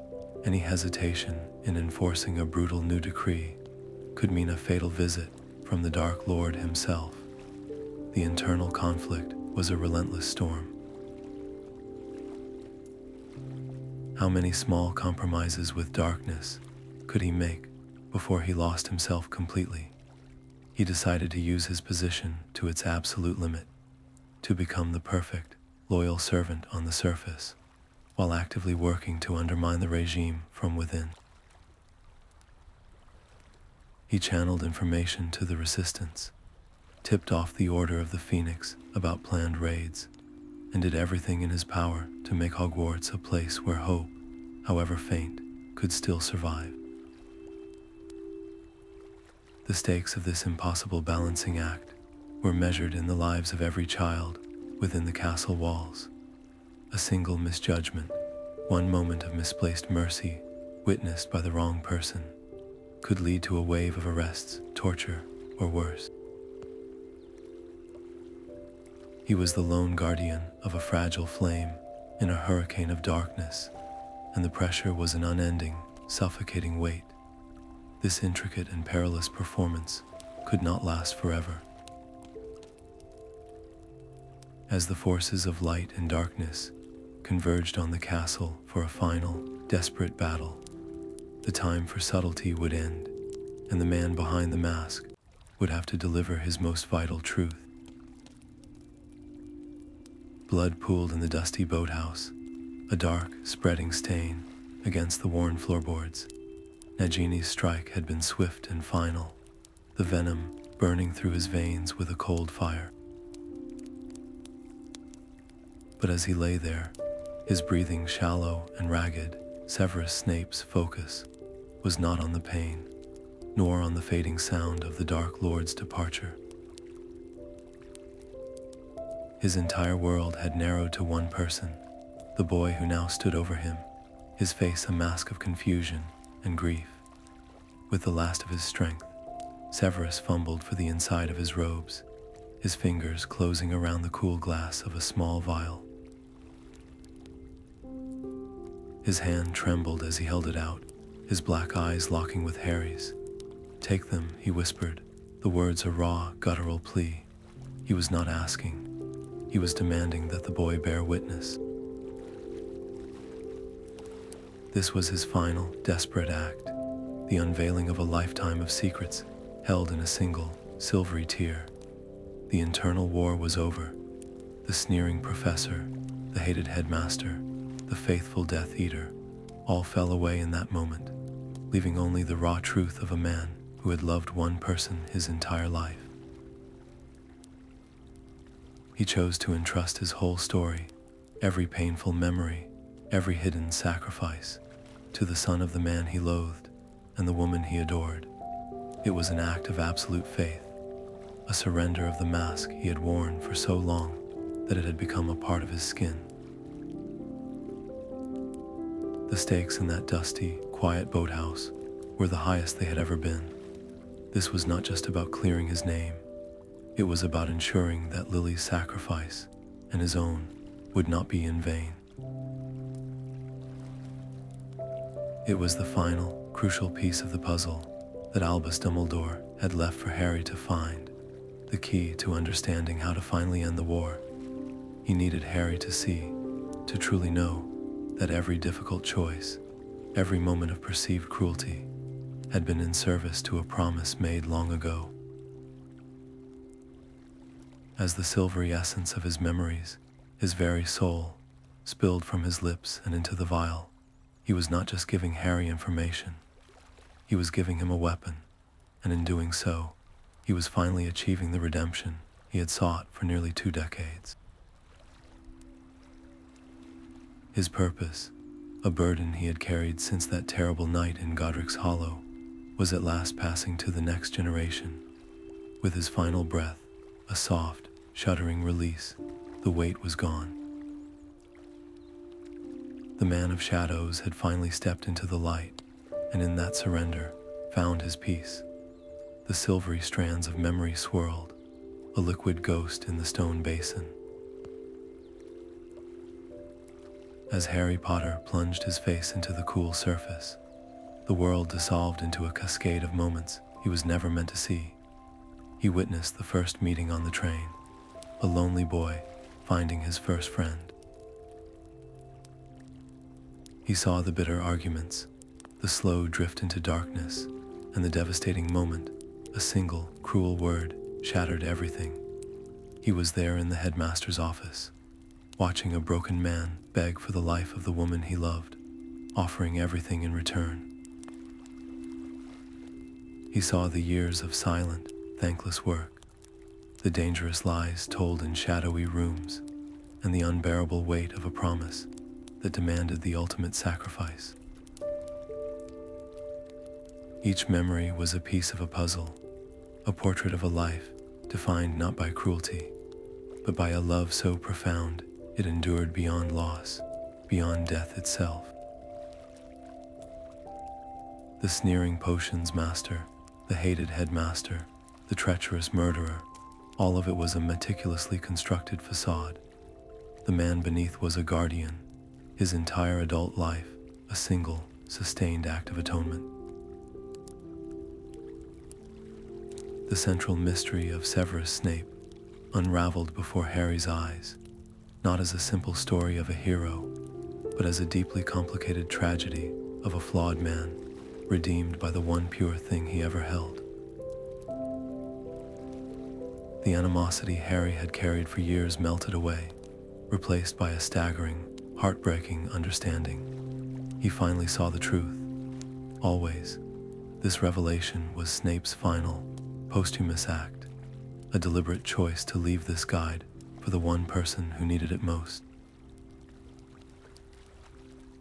any hesitation in enforcing a brutal new decree could mean a fatal visit from the Dark Lord himself. The internal conflict was a relentless storm. How many small compromises with darkness could he make before he lost himself completely? He decided to use his position to its absolute limit, to become the perfect, loyal servant on the surface, while actively working to undermine the regime from within. He channeled information to the Resistance, tipped off the Order of the Phoenix about planned raids, and did everything in his power to make Hogwarts a place where hope, however faint, could still survive. The stakes of this impossible balancing act were measured in the lives of every child within the castle walls. A single misjudgment, one moment of misplaced mercy witnessed by the wrong person, could lead to a wave of arrests, torture, or worse. He was the lone guardian of a fragile flame in a hurricane of darkness, and the pressure was an unending, suffocating weight. This intricate and perilous performance could not last forever. As the forces of light and darkness converged on the castle for a final, desperate battle, the time for subtlety would end, and the man behind the mask would have to deliver his most vital truth. Blood pooled in the dusty boathouse, a dark, spreading stain against the worn floorboards. Nagini's strike had been swift and final, the venom burning through his veins with a cold fire. But as he lay there, his breathing shallow and ragged, Severus Snape's focus was not on the pain, nor on the fading sound of the Dark Lord's departure. His entire world had narrowed to one person, the boy who now stood over him, his face a mask of confusion and grief. With the last of his strength, Severus fumbled for the inside of his robes, his fingers closing around the cool glass of a small vial. His hand trembled as he held it out, his black eyes locking with Harry's. "Take them," he whispered, the words a raw, guttural plea. He was not asking. He was demanding that the boy bear witness. This was his final, desperate act, the unveiling of a lifetime of secrets held in a single, silvery tear. The internal war was over. The sneering professor, the hated headmaster, the faithful Death Eater, all fell away in that moment, leaving only the raw truth of a man who had loved one person his entire life. He chose to entrust his whole story, every painful memory, every hidden sacrifice, to the son of the man he loathed and the woman he adored. It was an act of absolute faith, a surrender of the mask he had worn for so long that it had become a part of his skin. The stakes in that dusty, quiet boathouse were the highest they had ever been. This was not just about clearing his name. It was about ensuring that Lily's sacrifice and his own would not be in vain. It was the final, crucial piece of the puzzle that Albus Dumbledore had left for Harry to find, the key to understanding how to finally end the war. He needed Harry to see, to truly know, that every difficult choice, every moment of perceived cruelty, had been in service to a promise made long ago. As the silvery essence of his memories, his very soul, spilled from his lips and into the vial, he was not just giving Harry information. He was giving him a weapon, and in doing so, he was finally achieving the redemption he had sought for nearly 2 decades. His purpose, a burden he had carried since that terrible night in Godric's Hollow, was at last passing to the next generation. With his final breath, a soft, shuddering release, the weight was gone. The man of shadows had finally stepped into the light, and in that surrender, found his peace. The silvery strands of memory swirled, a liquid ghost in the stone basin. As Harry Potter plunged his face into the cool surface, the world dissolved into a cascade of moments he was never meant to see. He witnessed the first meeting on the train, a lonely boy finding his first friend. He saw the bitter arguments, the slow drift into darkness, and the devastating moment a single, cruel word shattered everything. He was there in the headmaster's office, watching a broken man beg for the life of the woman he loved, offering everything in return. He saw the years of silent, thankless work, the dangerous lies told in shadowy rooms, and the unbearable weight of a promise that demanded the ultimate sacrifice. Each memory was a piece of a puzzle, a portrait of a life defined not by cruelty, but by a love so profound it endured beyond loss, beyond death itself. The sneering potions master, the hated headmaster, the treacherous murderer, all of it was a meticulously constructed facade. The man beneath was a guardian, his entire adult life a single, sustained act of atonement. The central mystery of Severus Snape unraveled before Harry's eyes, not as a simple story of a hero, but as a deeply complicated tragedy of a flawed man, redeemed by the one pure thing he ever held. The animosity Harry had carried for years melted away, replaced by a staggering, heartbreaking understanding. He finally saw the truth. Always, this revelation was Snape's final, posthumous act, a deliberate choice to leave this guide for the one person who needed it most.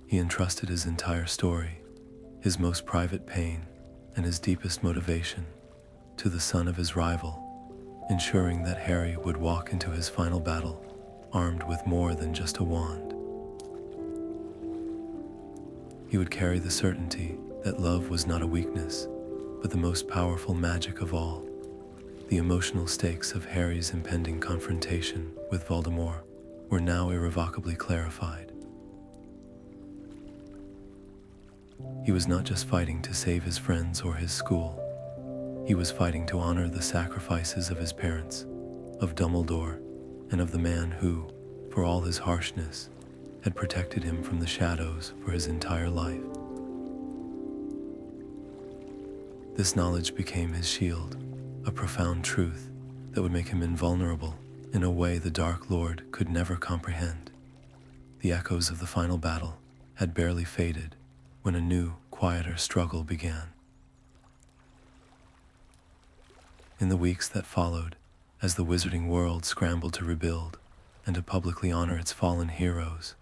He entrusted his entire story, his most private pain, and his deepest motivation to the son of his rival, ensuring that Harry would walk into his final battle armed with more than just a wand. He would carry the certainty that love was not a weakness, but the most powerful magic of all. The emotional stakes of Harry's impending confrontation with Voldemort were now irrevocably clarified. He was not just fighting to save his friends or his school. He was fighting to honor the sacrifices of his parents, of Dumbledore, and of the man who, for all his harshness, had protected him from the shadows for his entire life. This knowledge became his shield, a profound truth that would make him invulnerable in a way the Dark Lord could never comprehend. The echoes of the final battle had barely faded when a new, quieter struggle began. In the weeks that followed, as the wizarding world scrambled to rebuild and to publicly honor its fallen heroes,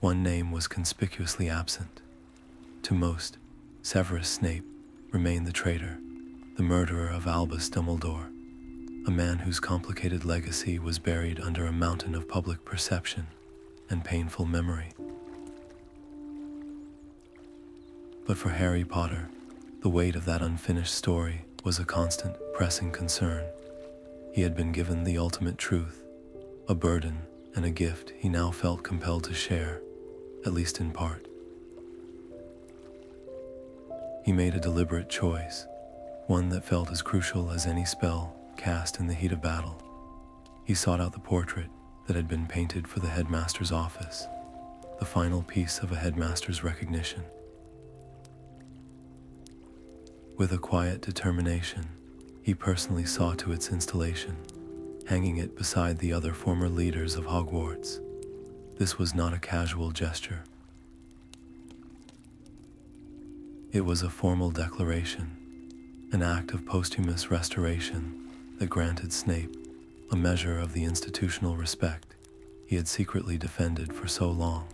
one name was conspicuously absent. To most, Severus Snape remained the traitor, the murderer of Albus Dumbledore, a man whose complicated legacy was buried under a mountain of public perception and painful memory. But for Harry Potter, the weight of that unfinished story was a constant, pressing concern. He had been given the ultimate truth, a burden and a gift he now felt compelled to share, at least in part. He made a deliberate choice, one that felt as crucial as any spell cast in the heat of battle. He sought out the portrait that had been painted for the headmaster's office, the final piece of a headmaster's recognition. With a quiet determination, he personally saw to its installation, hanging it beside the other former leaders of Hogwarts. This was not a casual gesture. It was a formal declaration, an act of posthumous restoration that granted Snape a measure of the institutional respect he had secretly defended for so long.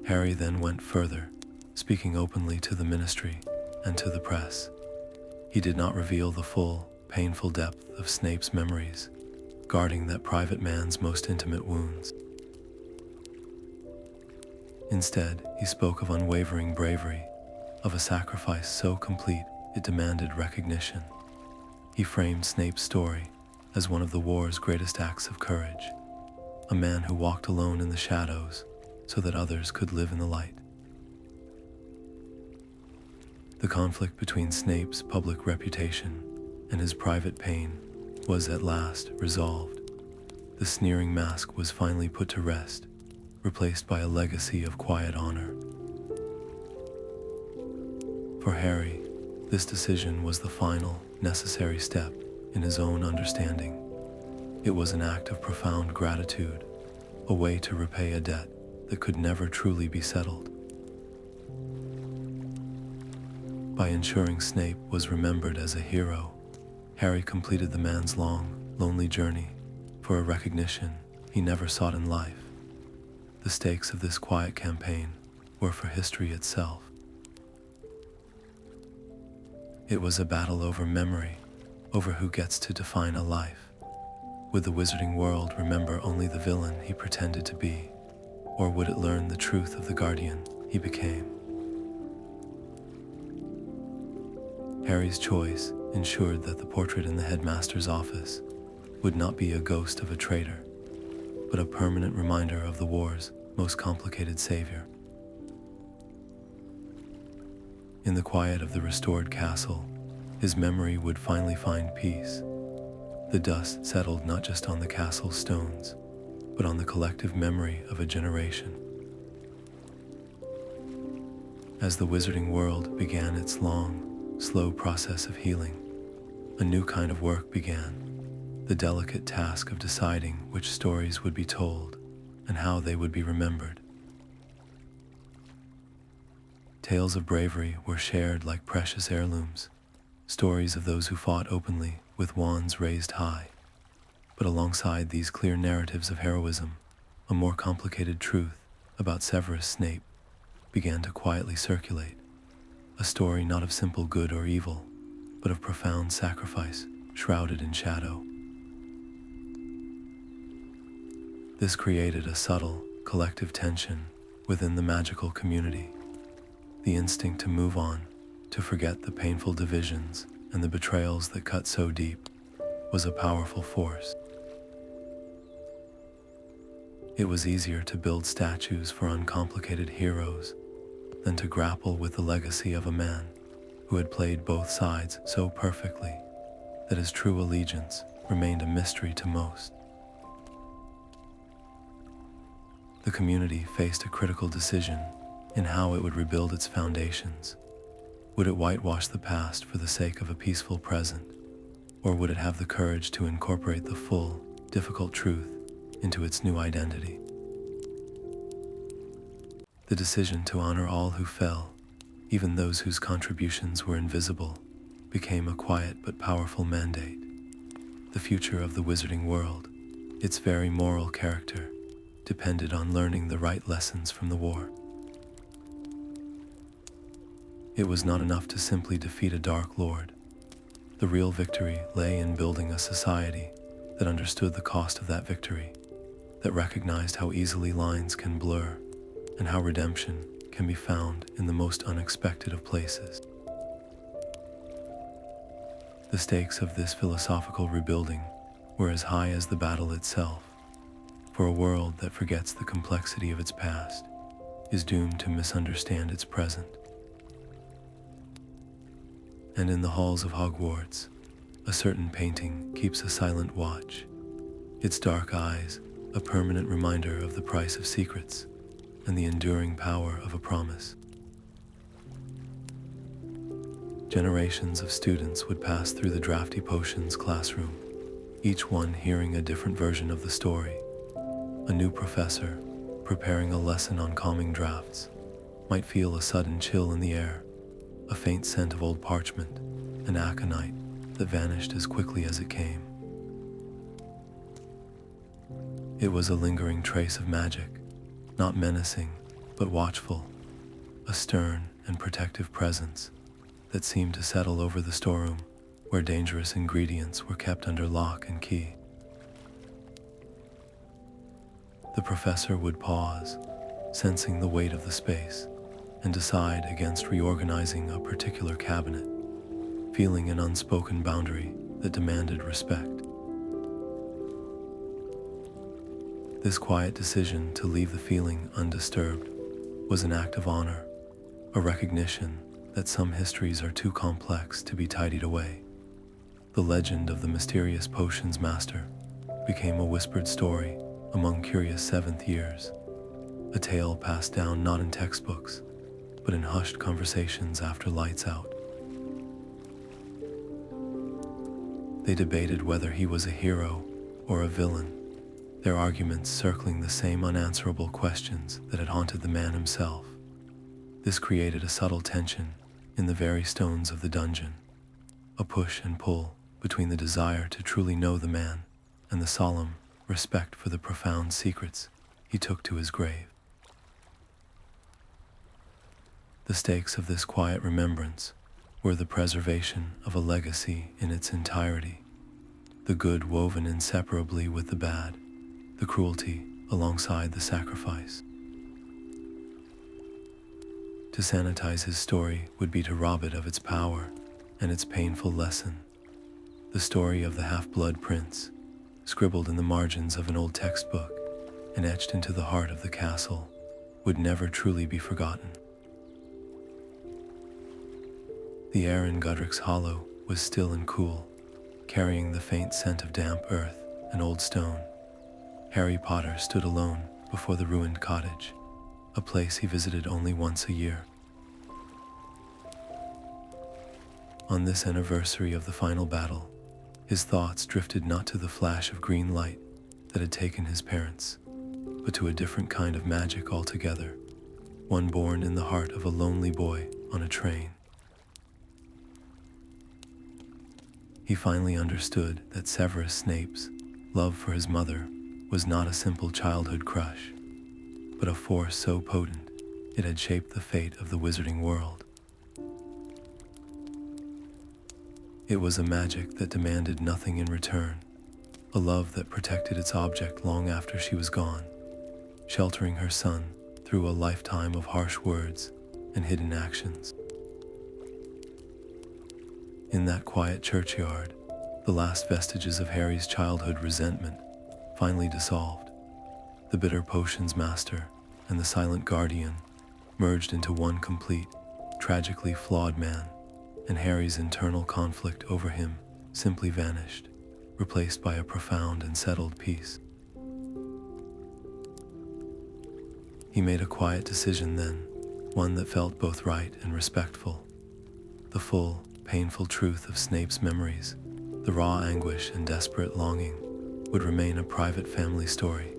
Harry then went further, speaking openly to the ministry and to the press. He did not reveal the full, painful depth of Snape's memories, guarding that private man's most intimate wounds. Instead, he spoke of unwavering bravery, of a sacrifice so complete it demanded recognition. He framed Snape's story as one of the war's greatest acts of courage, a man who walked alone in the shadows so that others could live in the light. The conflict between Snape's public reputation and his private pain was at last resolved. The sneering mask was finally put to rest, replaced by a legacy of quiet honor. For Harry, this decision was the final, necessary step in his own understanding. It was an act of profound gratitude, a way to repay a debt that could never truly be settled. By ensuring Snape was remembered as a hero, Harry completed the man's long, lonely journey for a recognition he never sought in life. The stakes of this quiet campaign were for history itself. It was a battle over memory, over who gets to define a life. Would the wizarding world remember only the villain he pretended to be, or would it learn the truth of the guardian he became? Harry's choice ensured that the portrait in the headmaster's office would not be a ghost of a traitor, but a permanent reminder of the war's most complicated savior. In the quiet of the restored castle, his memory would finally find peace. The dust settled not just on the castle's stones, but on the collective memory of a generation. As the wizarding world began its long, slow process of healing, a new kind of work began, the delicate task of deciding which stories would be told and how they would be remembered. Tales of bravery were shared like precious heirlooms, stories of those who fought openly with wands raised high. But alongside these clear narratives of heroism, a more complicated truth about Severus Snape began to quietly circulate, a story not of simple good or evil, but of profound sacrifice shrouded in shadow. This created a subtle, collective tension within the magical community. The instinct to move on, to forget the painful divisions and the betrayals that cut so deep, was a powerful force. It was easier to build statues for uncomplicated heroes than to grapple with the legacy of a man who had played both sides so perfectly that his true allegiance remained a mystery to most. The community faced a critical decision in how it would rebuild its foundations. Would it whitewash the past for the sake of a peaceful present, or would it have the courage to incorporate the full, difficult truth into its new identity? The decision to honor all who fell, even those whose contributions were invisible, became a quiet but powerful mandate. The future of the wizarding world, its very moral character, depended on learning the right lessons from the war. It was not enough to simply defeat a Dark Lord. The real victory lay in building a society that understood the cost of that victory, that recognized how easily lines can blur, and how redemption can be found in the most unexpected of places. The stakes of this philosophical rebuilding were as high as the battle itself, for a world that forgets the complexity of its past is doomed to misunderstand its present. And in the halls of Hogwarts, a certain painting keeps a silent watch, its dark eyes a permanent reminder of the price of secrets and the enduring power of a promise. Generations of students would pass through the Drafty Potions classroom, each one hearing a different version of the story. A new professor, preparing a lesson on calming drafts, might feel a sudden chill in the air, a faint scent of old parchment, an aconite that vanished as quickly as it came. It was a lingering trace of magic, not menacing, but watchful, a stern and protective presence that seemed to settle over the storeroom where dangerous ingredients were kept under lock and key. The professor would pause, sensing the weight of the space, and decide against reorganizing a particular cabinet, feeling an unspoken boundary that demanded respect. This quiet decision to leave the feeling undisturbed was an act of honor, a recognition that some histories are too complex to be tidied away. The legend of the mysterious potions master became a whispered story among curious seventh years, a tale passed down not in textbooks, but in hushed conversations after lights out. They debated whether he was a hero or a villain, their arguments circling the same unanswerable questions that had haunted the man himself. This created a subtle tension in the very stones of the dungeon, a push and pull between the desire to truly know the man and the solemn respect for the profound secrets he took to his grave. The stakes of this quiet remembrance were the preservation of a legacy in its entirety, the good woven inseparably with the bad, the cruelty alongside the sacrifice. To sanitize his story would be to rob it of its power and its painful lesson. The story of the half-blood prince, scribbled in the margins of an old textbook and etched into the heart of the castle, would never truly be forgotten. The air in Godric's Hollow was still and cool, carrying the faint scent of damp earth and old stone. Harry Potter stood alone before the ruined cottage, a place he visited only once a year. On this anniversary of the final battle, his thoughts drifted not to the flash of green light that had taken his parents, but to a different kind of magic altogether, one born in the heart of a lonely boy on a train. He finally understood that Severus Snape's love for his mother was not a simple childhood crush, but a force so potent it had shaped the fate of the wizarding world. It was a magic that demanded nothing in return, a love that protected its object long after she was gone, sheltering her son through a lifetime of harsh words and hidden actions. In that quiet churchyard, the last vestiges of Harry's childhood resentment finally dissolved. The bitter potions master and the silent guardian merged into one complete, tragically flawed man, and Harry's internal conflict over him simply vanished, replaced by a profound and settled peace. He made a quiet decision then, one that felt both right and respectful. The full, painful truth of Snape's memories, the raw anguish and desperate longing, would remain a private family story,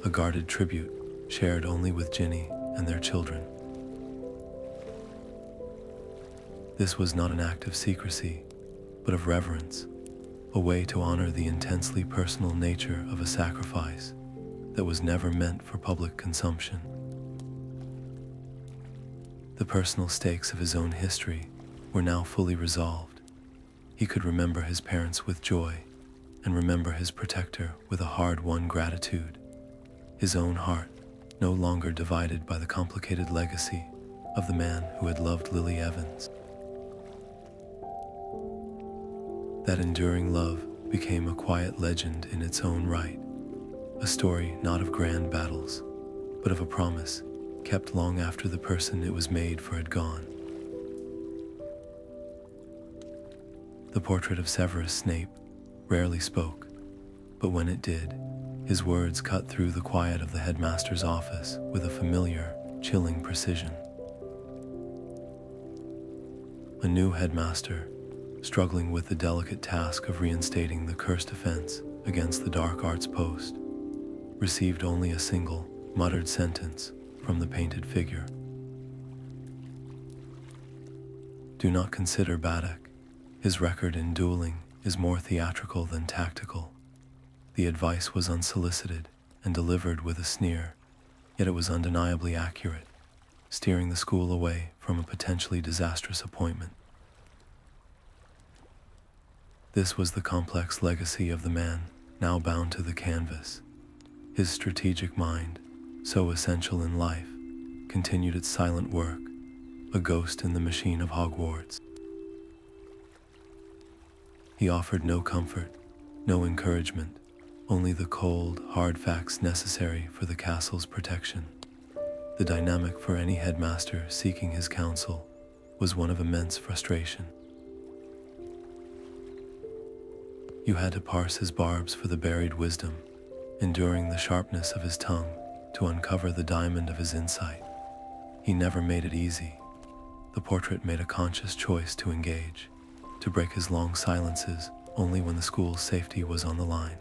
a guarded tribute shared only with Ginny and their children. This was not an act of secrecy, but of reverence, a way to honor the intensely personal nature of a sacrifice that was never meant for public consumption. The personal stakes of his own history were now fully resolved. He could remember his parents with joy and remember his protector with a hard-won gratitude, his own heart no longer divided by the complicated legacy of the man who had loved Lily Evans. That enduring love became a quiet legend in its own right, a story not of grand battles, but of a promise kept long after the person it was made for had gone. The portrait of Severus Snape rarely spoke, but when it did, his words cut through the quiet of the headmaster's office with a familiar, chilling precision. A new headmaster, struggling with the delicate task of reinstating the cursed offense against the dark arts post, received only a single, muttered sentence from the painted figure. Do not consider Baddock. His record in dueling is more theatrical than tactical. The advice was unsolicited and delivered with a sneer, yet it was undeniably accurate, steering the school away from a potentially disastrous appointment. This was the complex legacy of the man now bound to the canvas. His strategic mind, so essential in life, continued its silent work, a ghost in the machine of Hogwarts. He offered no comfort, no encouragement, only the cold, hard facts necessary for the castle's protection. The dynamic for any headmaster seeking his counsel was one of immense frustration. You had to parse his barbs for the buried wisdom, enduring the sharpness of his tongue to uncover the diamond of his insight. He never made it easy. The portrait made a conscious choice to engage, to break his long silences only when the school's safety was on the line.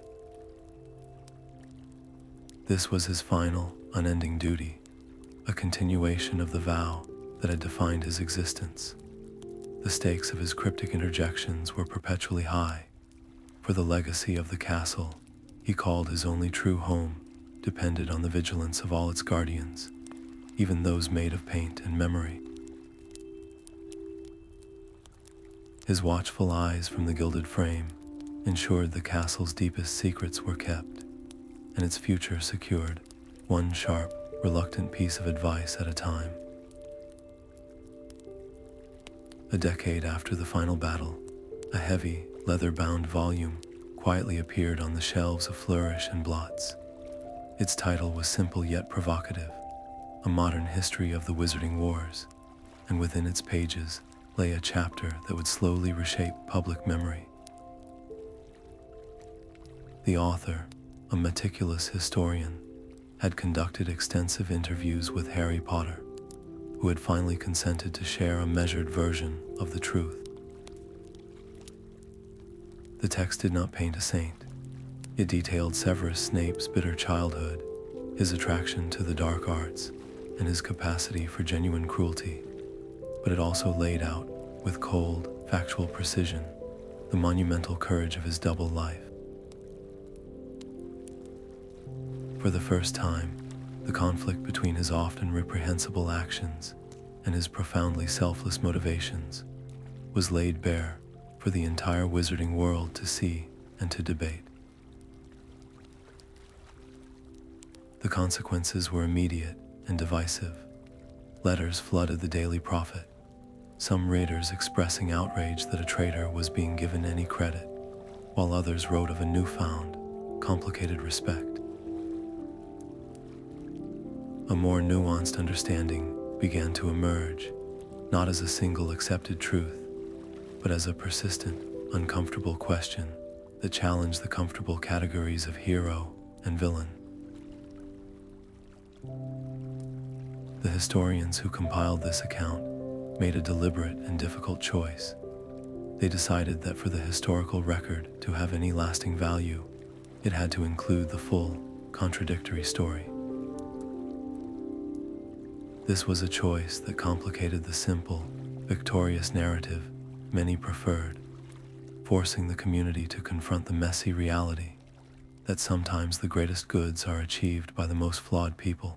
This was his final, unending duty, a continuation of the vow that had defined his existence. The stakes of his cryptic interjections were perpetually high. For the legacy of the castle he called his only true home depended on the vigilance of all its guardians, even those made of paint and memory. His watchful eyes from the gilded frame ensured the castle's deepest secrets were kept, and its future secured, one sharp, reluctant piece of advice at a time. A decade after the final battle, a heavy, leather-bound volume quietly appeared on the shelves of Flourish and Blots. Its title was simple yet provocative, A Modern History of the Wizarding Wars, and within its pages lay a chapter that would slowly reshape public memory. The author, a meticulous historian, had conducted extensive interviews with Harry Potter, who had finally consented to share a measured version of the truth. The text did not paint a saint. It detailed Severus Snape's bitter childhood, his attraction to the dark arts, and his capacity for genuine cruelty, but it also laid out, with cold, factual precision, the monumental courage of his double life. For the first time, the conflict between his often reprehensible actions and his profoundly selfless motivations was laid bare for the entire wizarding world to see and to debate. The consequences were immediate and divisive. Letters flooded the Daily Prophet, some readers expressing outrage that a traitor was being given any credit, while others wrote of a newfound, complicated respect. A more nuanced understanding began to emerge, not as a single accepted truth, but as a persistent, uncomfortable question that challenged the comfortable categories of hero and villain. The historians who compiled this account made a deliberate and difficult choice. They decided that for the historical record to have any lasting value, it had to include the full, contradictory story. This was a choice that complicated the simple, victorious narrative many preferred, forcing the community to confront the messy reality that sometimes the greatest goods are achieved by the most flawed people.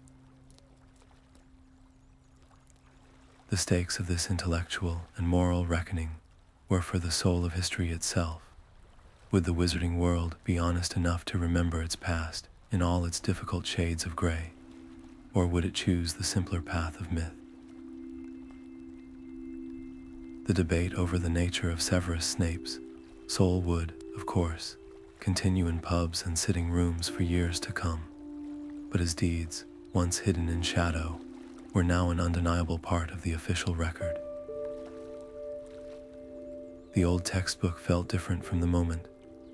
The stakes of this intellectual and moral reckoning were for the soul of history itself. Would the wizarding world be honest enough to remember its past in all its difficult shades of gray, or would it choose the simpler path of myth? The debate over the nature of Severus Snape's soul would, of course, continue in pubs and sitting rooms for years to come, but his deeds, once hidden in shadow, were now an undeniable part of the official record. The old textbook felt different from the moment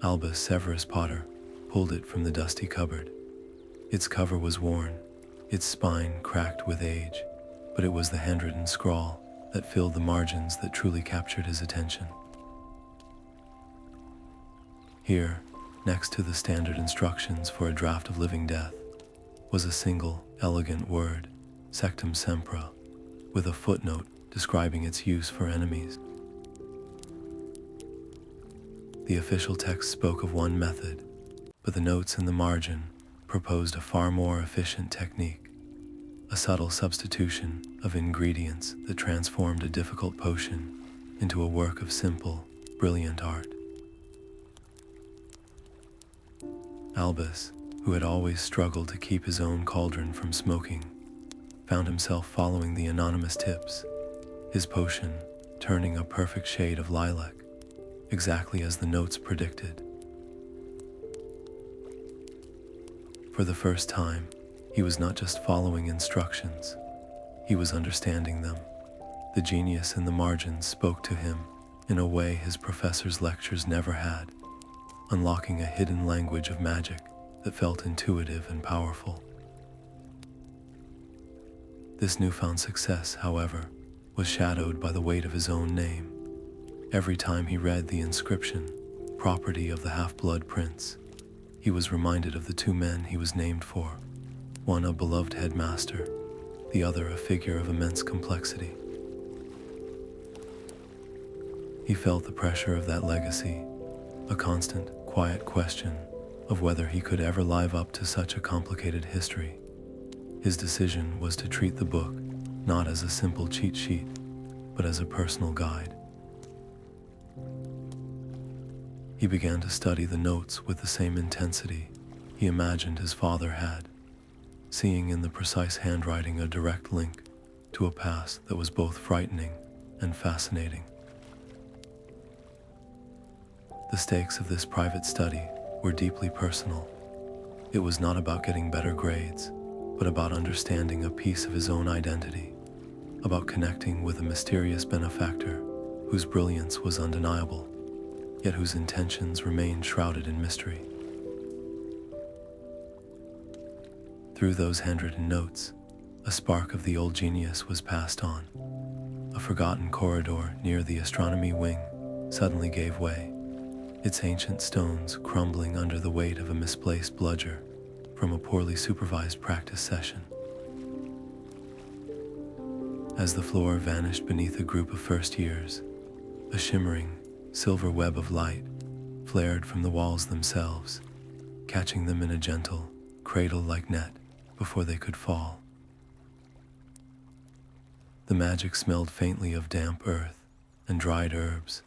Albus Severus Potter pulled it from the dusty cupboard. Its cover was worn, its spine cracked with age, but it was the handwritten scrawl that filled the margins that truly captured his attention. Here, next to the standard instructions for a draft of living death, was a single, elegant word, Sectum Sempra, with a footnote describing its use for enemies. The official text spoke of one method, but the notes in the margin proposed a far more efficient technique, a subtle substitution of ingredients that transformed a difficult potion into a work of simple, brilliant art. Albus, who had always struggled to keep his own cauldron from smoking, found himself following the anonymous tips, his potion turning a perfect shade of lilac, exactly as the notes predicted. For the first time, he was not just following instructions, he was understanding them. The genius in the margins spoke to him in a way his professor's lectures never had, unlocking a hidden language of magic that felt intuitive and powerful. This newfound success, however, was shadowed by the weight of his own name. Every time he read the inscription, "Property of the Half-Blood Prince," he was reminded of the two men he was named for, one a beloved headmaster, the other a figure of immense complexity. He felt the pressure of that legacy, a constant, quiet question of whether he could ever live up to such a complicated history. His decision was to treat the book not as a simple cheat sheet, but as a personal guide. He began to study the notes with the same intensity he imagined his father had, seeing in the precise handwriting a direct link to a past that was both frightening and fascinating. The stakes of this private study were deeply personal. It was not about getting better grades, but about understanding a piece of his own identity, about connecting with a mysterious benefactor whose brilliance was undeniable, yet whose intentions remained shrouded in mystery. Through those handwritten notes, a spark of the old genius was passed on. A forgotten corridor near the astronomy wing suddenly gave way, its ancient stones crumbling under the weight of a misplaced bludger from a poorly supervised practice session. As the floor vanished beneath a group of first years, a shimmering, silver web of light flared from the walls themselves, catching them in a gentle, cradle-like net before they could fall. The magic smelled faintly of damp earth and dried herbs,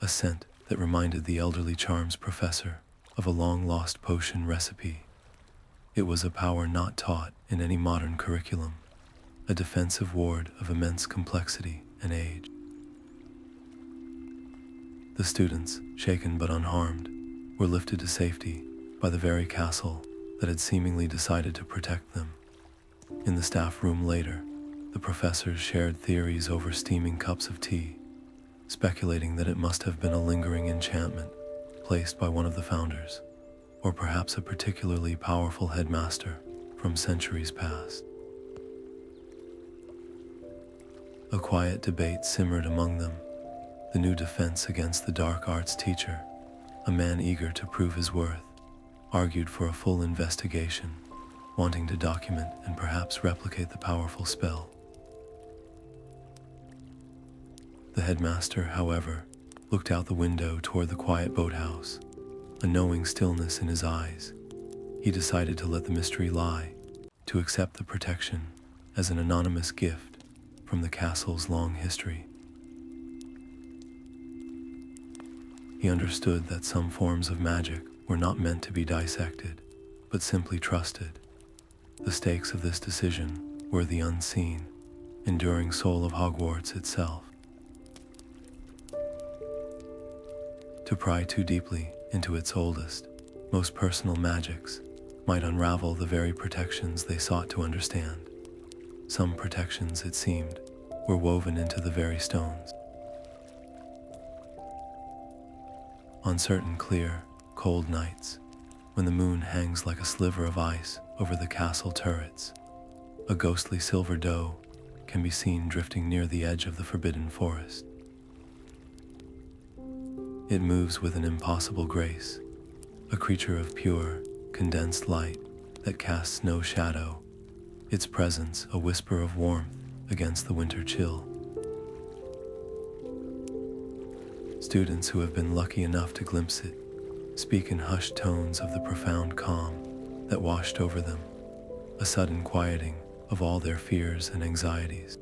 a scent that reminded the elderly charms professor of a long-lost potion recipe. It was a power not taught in any modern curriculum, a defensive ward of immense complexity and age. The students, shaken but unharmed, were lifted to safety by the very castle that had seemingly decided to protect them. In the staff room later, the professors shared theories over steaming cups of tea, speculating that it must have been a lingering enchantment placed by one of the founders, or perhaps a particularly powerful headmaster from centuries past. A quiet debate simmered among them, the new defense against the dark arts teacher, a man eager to prove his worth, argued for a full investigation, wanting to document and perhaps replicate the powerful spell. The headmaster, however, looked out the window toward the quiet boathouse, a knowing stillness in his eyes. He decided to let the mystery lie, to accept the protection as an anonymous gift from the castle's long history. He understood that some forms of magic were not meant to be dissected, but simply trusted. The stakes of this decision were the unseen, enduring soul of Hogwarts itself. To pry too deeply into its oldest, most personal magics might unravel the very protections they sought to understand. Some protections, it seemed, were woven into the very stones. On certain clear, cold nights, when the moon hangs like a sliver of ice over the castle turrets, a ghostly silver doe can be seen drifting near the edge of the forbidden forest. It moves with an impossible grace, a creature of pure, condensed light that casts no shadow, its presence a whisper of warmth against the winter chill. Students who have been lucky enough to glimpse it speak in hushed tones of the profound calm that washed over them, a sudden quieting of all their fears and anxieties.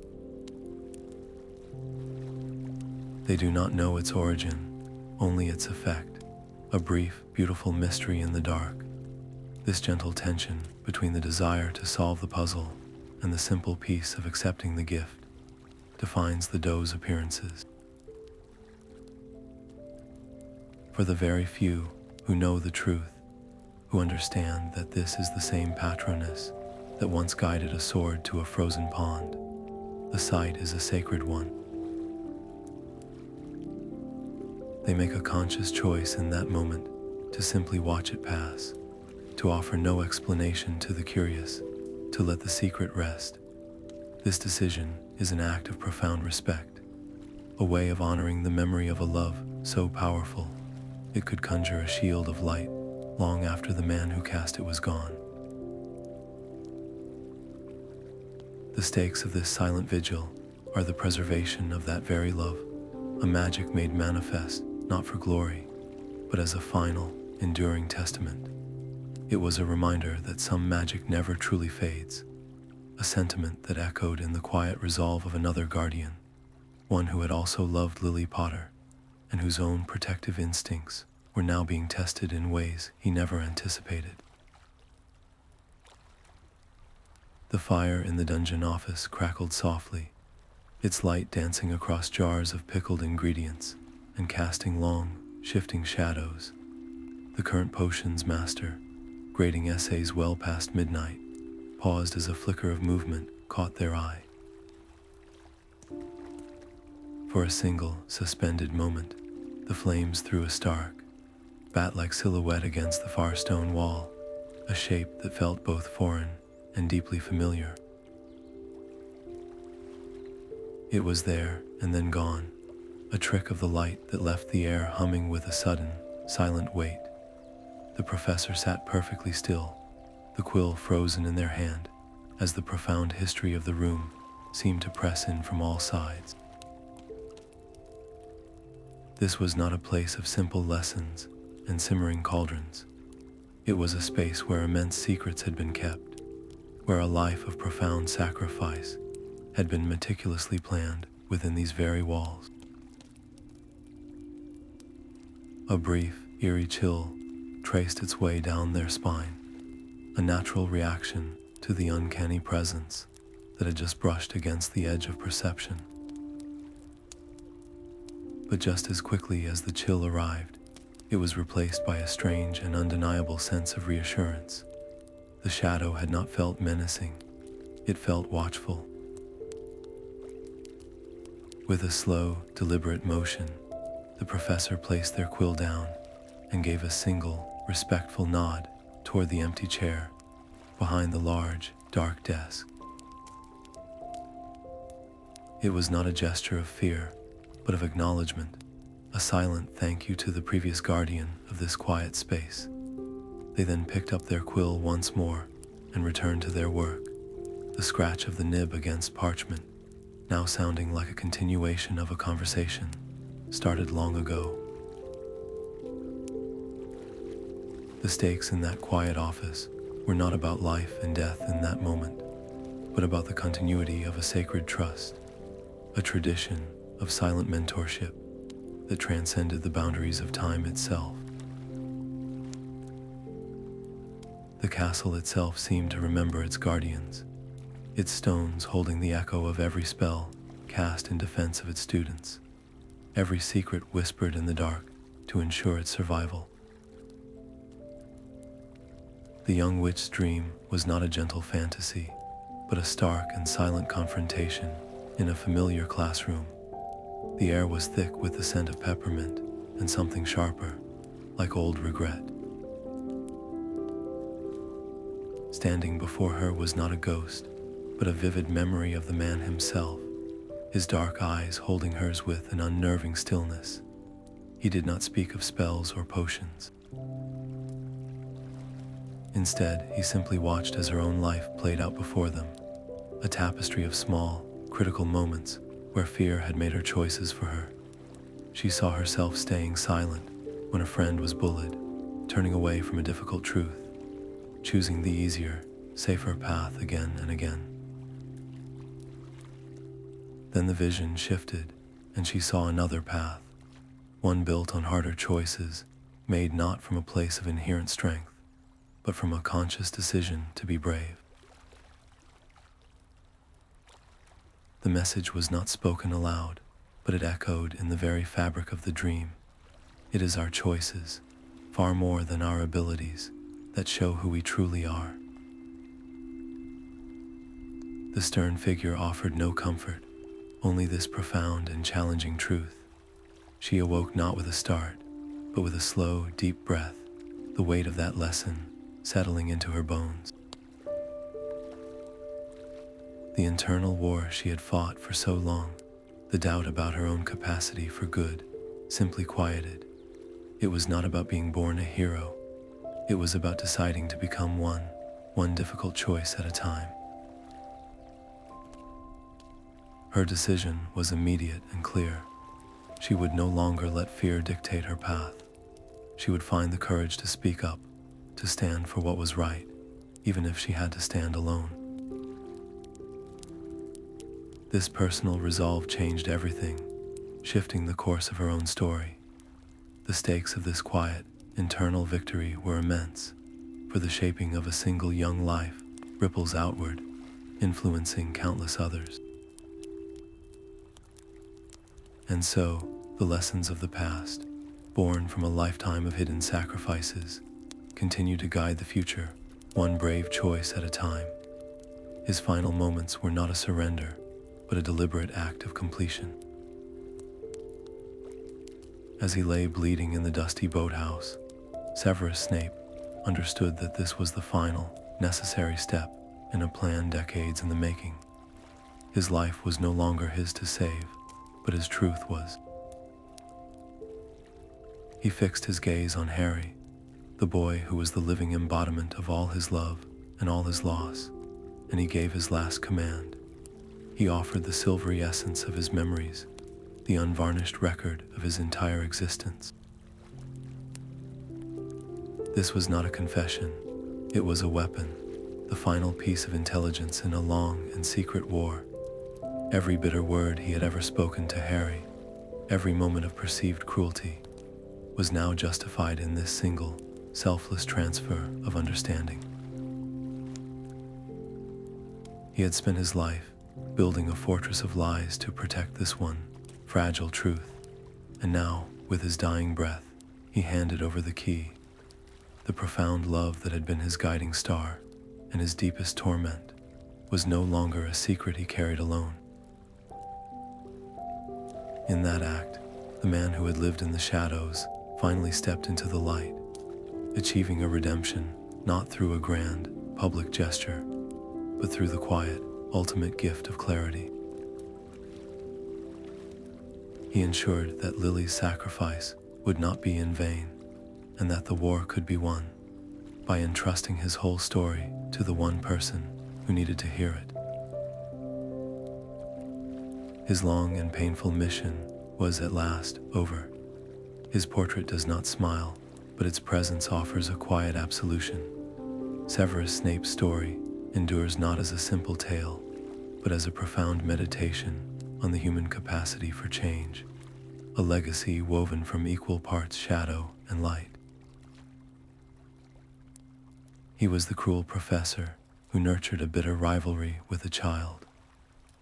They do not know its origin, only its effect, a brief, beautiful mystery in the dark. This gentle tension between the desire to solve the puzzle and the simple peace of accepting the gift defines the doe's appearances. For the very few who know the truth, who understand that this is the same Patronus that once guided a sword to a frozen pond, the sight is a sacred one. They make a conscious choice in that moment to simply watch it pass, to offer no explanation to the curious, to let the secret rest. This decision is an act of profound respect, a way of honoring the memory of a love so powerful it could conjure a shield of light long after the man who cast it was gone. The stakes of this silent vigil are the preservation of that very love, a magic made manifest not for glory, but as a final, enduring testament. It was a reminder that some magic never truly fades, a sentiment that echoed in the quiet resolve of another guardian, one who had also loved Lily Potter, and whose own protective instincts were now being tested in ways he never anticipated. The fire in the dungeon office crackled softly, its light dancing across jars of pickled ingredients and casting long, shifting shadows. The current potions master, grading essays well past midnight, paused as a flicker of movement caught their eye. For a single, suspended moment, the flames threw a stark, bat-like silhouette against the far stone wall, a shape that felt both foreign and deeply familiar. It was there and then gone, a trick of the light that left the air humming with a sudden, silent weight. The professor sat perfectly still, the quill frozen in their hand, as the profound history of the room seemed to press in from all sides. This was not a place of simple lessons and simmering cauldrons. It was a space where immense secrets had been kept, where a life of profound sacrifice had been meticulously planned within these very walls. A brief, eerie chill traced its way down their spine, a natural reaction to the uncanny presence that had just brushed against the edge of perception. But just as quickly as the chill arrived, it was replaced by a strange and undeniable sense of reassurance. The shadow had not felt menacing, it felt watchful. With a slow, deliberate motion, the professor placed their quill down and gave a single, respectful nod toward the empty chair behind the large, dark desk. It was not a gesture of fear, but of acknowledgement, a silent thank you to the previous guardian of this quiet space. They then picked up their quill once more and returned to their work, the scratch of the nib against parchment, now sounding like a continuation of a conversation started long ago. The stakes in that quiet office were not about life and death in that moment, but about the continuity of a sacred trust, a tradition of silent mentorship that transcended the boundaries of time itself. The castle itself seemed to remember its guardians, its stones holding the echo of every spell cast in defense of its students, every secret whispered in the dark to ensure its survival. The young witch's dream was not a gentle fantasy, but a stark and silent confrontation in a familiar classroom. The air was thick with the scent of peppermint and something sharper, like old regret. Standing before her was not a ghost, but a vivid memory of the man himself, his dark eyes holding hers with an unnerving stillness. He did not speak of spells or potions. Instead, he simply watched as her own life played out before them, a tapestry of small, critical moments where fear had made her choices for her. She saw herself staying silent when a friend was bullied, turning away from a difficult truth, choosing the easier, safer path again and again. Then the vision shifted, and she saw another path, one built on harder choices, made not from a place of inherent strength, but from a conscious decision to be brave. The message was not spoken aloud, but it echoed in the very fabric of the dream. It is our choices, far more than our abilities, that show who we truly are. The stern figure offered no comfort, only this profound and challenging truth. She awoke not with a start, but with a slow, deep breath, the weight of that lesson settling into her bones. The internal war she had fought for so long, the doubt about her own capacity for good, simply quieted. It was not about being born a hero. It was about deciding to become one difficult choice at a time. Her decision was immediate and clear. She would no longer let fear dictate her path. She would find the courage to speak up, to stand for what was right, even if she had to stand alone. This personal resolve changed everything, shifting the course of her own story. The stakes of this quiet, internal victory were immense, for the shaping of a single young life ripples outward, influencing countless others. And so, the lessons of the past, born from a lifetime of hidden sacrifices, continue to guide the future, one brave choice at a time. His final moments were not a surrender, but a deliberate act of completion. As he lay bleeding in the dusty boathouse, Severus Snape understood that this was the final, necessary step in a plan decades in the making. His life was no longer his to save, but his truth was. He fixed his gaze on Harry, the boy who was the living embodiment of all his love and all his loss, and he gave his last command. He offered the silvery essence of his memories, the unvarnished record of his entire existence. This was not a confession, it was a weapon, the final piece of intelligence in a long and secret war. Every bitter word he had ever spoken to Harry, every moment of perceived cruelty, was now justified in this single, selfless transfer of understanding. He had spent his life building a fortress of lies to protect this one fragile truth, and now, with his dying breath, he handed over the key. The profound love that had been his guiding star and his deepest torment was no longer a secret he carried alone. In that act, the man who had lived in the shadows finally stepped into the light, achieving a redemption not through a grand, public gesture, but through the quiet, ultimate gift of clarity. He ensured that Lily's sacrifice would not be in vain, and that the war could be won by entrusting his whole story to the one person who needed to hear it. His long and painful mission was at last over. His portrait does not smile, but its presence offers a quiet absolution. Severus Snape's story endures not as a simple tale, but as a profound meditation on the human capacity for change, a legacy woven from equal parts shadow and light. He was the cruel professor who nurtured a bitter rivalry with a child,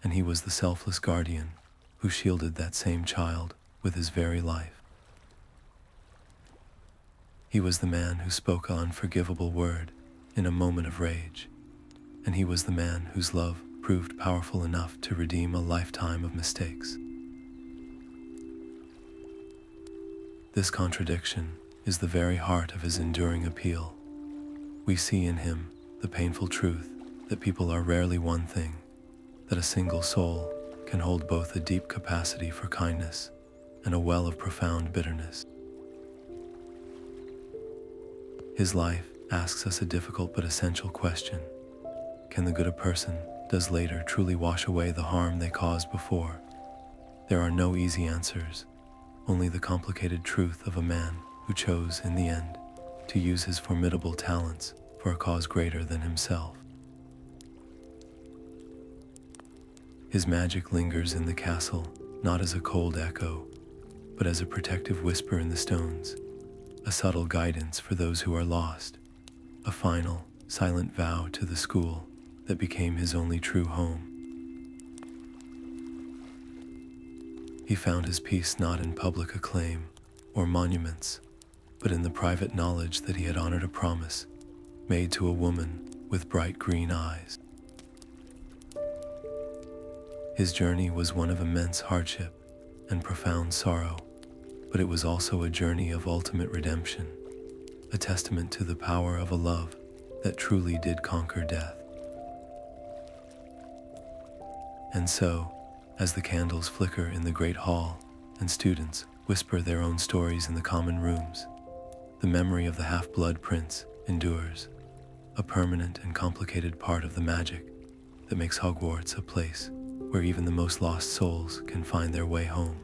and he was the selfless guardian who shielded that same child with his very life. He was the man who spoke an unforgivable word in a moment of rage, and he was the man whose love proved powerful enough to redeem a lifetime of mistakes. This contradiction is the very heart of his enduring appeal. We see in him the painful truth that people are rarely one thing, that a single soul can hold both a deep capacity for kindness and a well of profound bitterness. His life asks us a difficult but essential question. Can the good a person does later truly wash away the harm they caused before? There are no easy answers, only the complicated truth of a man who chose, in the end, to use his formidable talents for a cause greater than himself. His magic lingers in the castle, not as a cold echo, but as a protective whisper in the stones, a subtle guidance for those who are lost, a final, silent vow to the school that became his only true home. He found his peace not in public acclaim or monuments, but in the private knowledge that he had honored a promise made to a woman with bright green eyes. His journey was one of immense hardship and profound sorrow, but it was also a journey of ultimate redemption, a testament to the power of a love that truly did conquer death. And so, as the candles flicker in the great hall and students whisper their own stories in the common rooms, the memory of the Half-Blood Prince endures, a permanent and complicated part of the magic that makes Hogwarts a place where even the most lost souls can find their way home.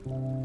you.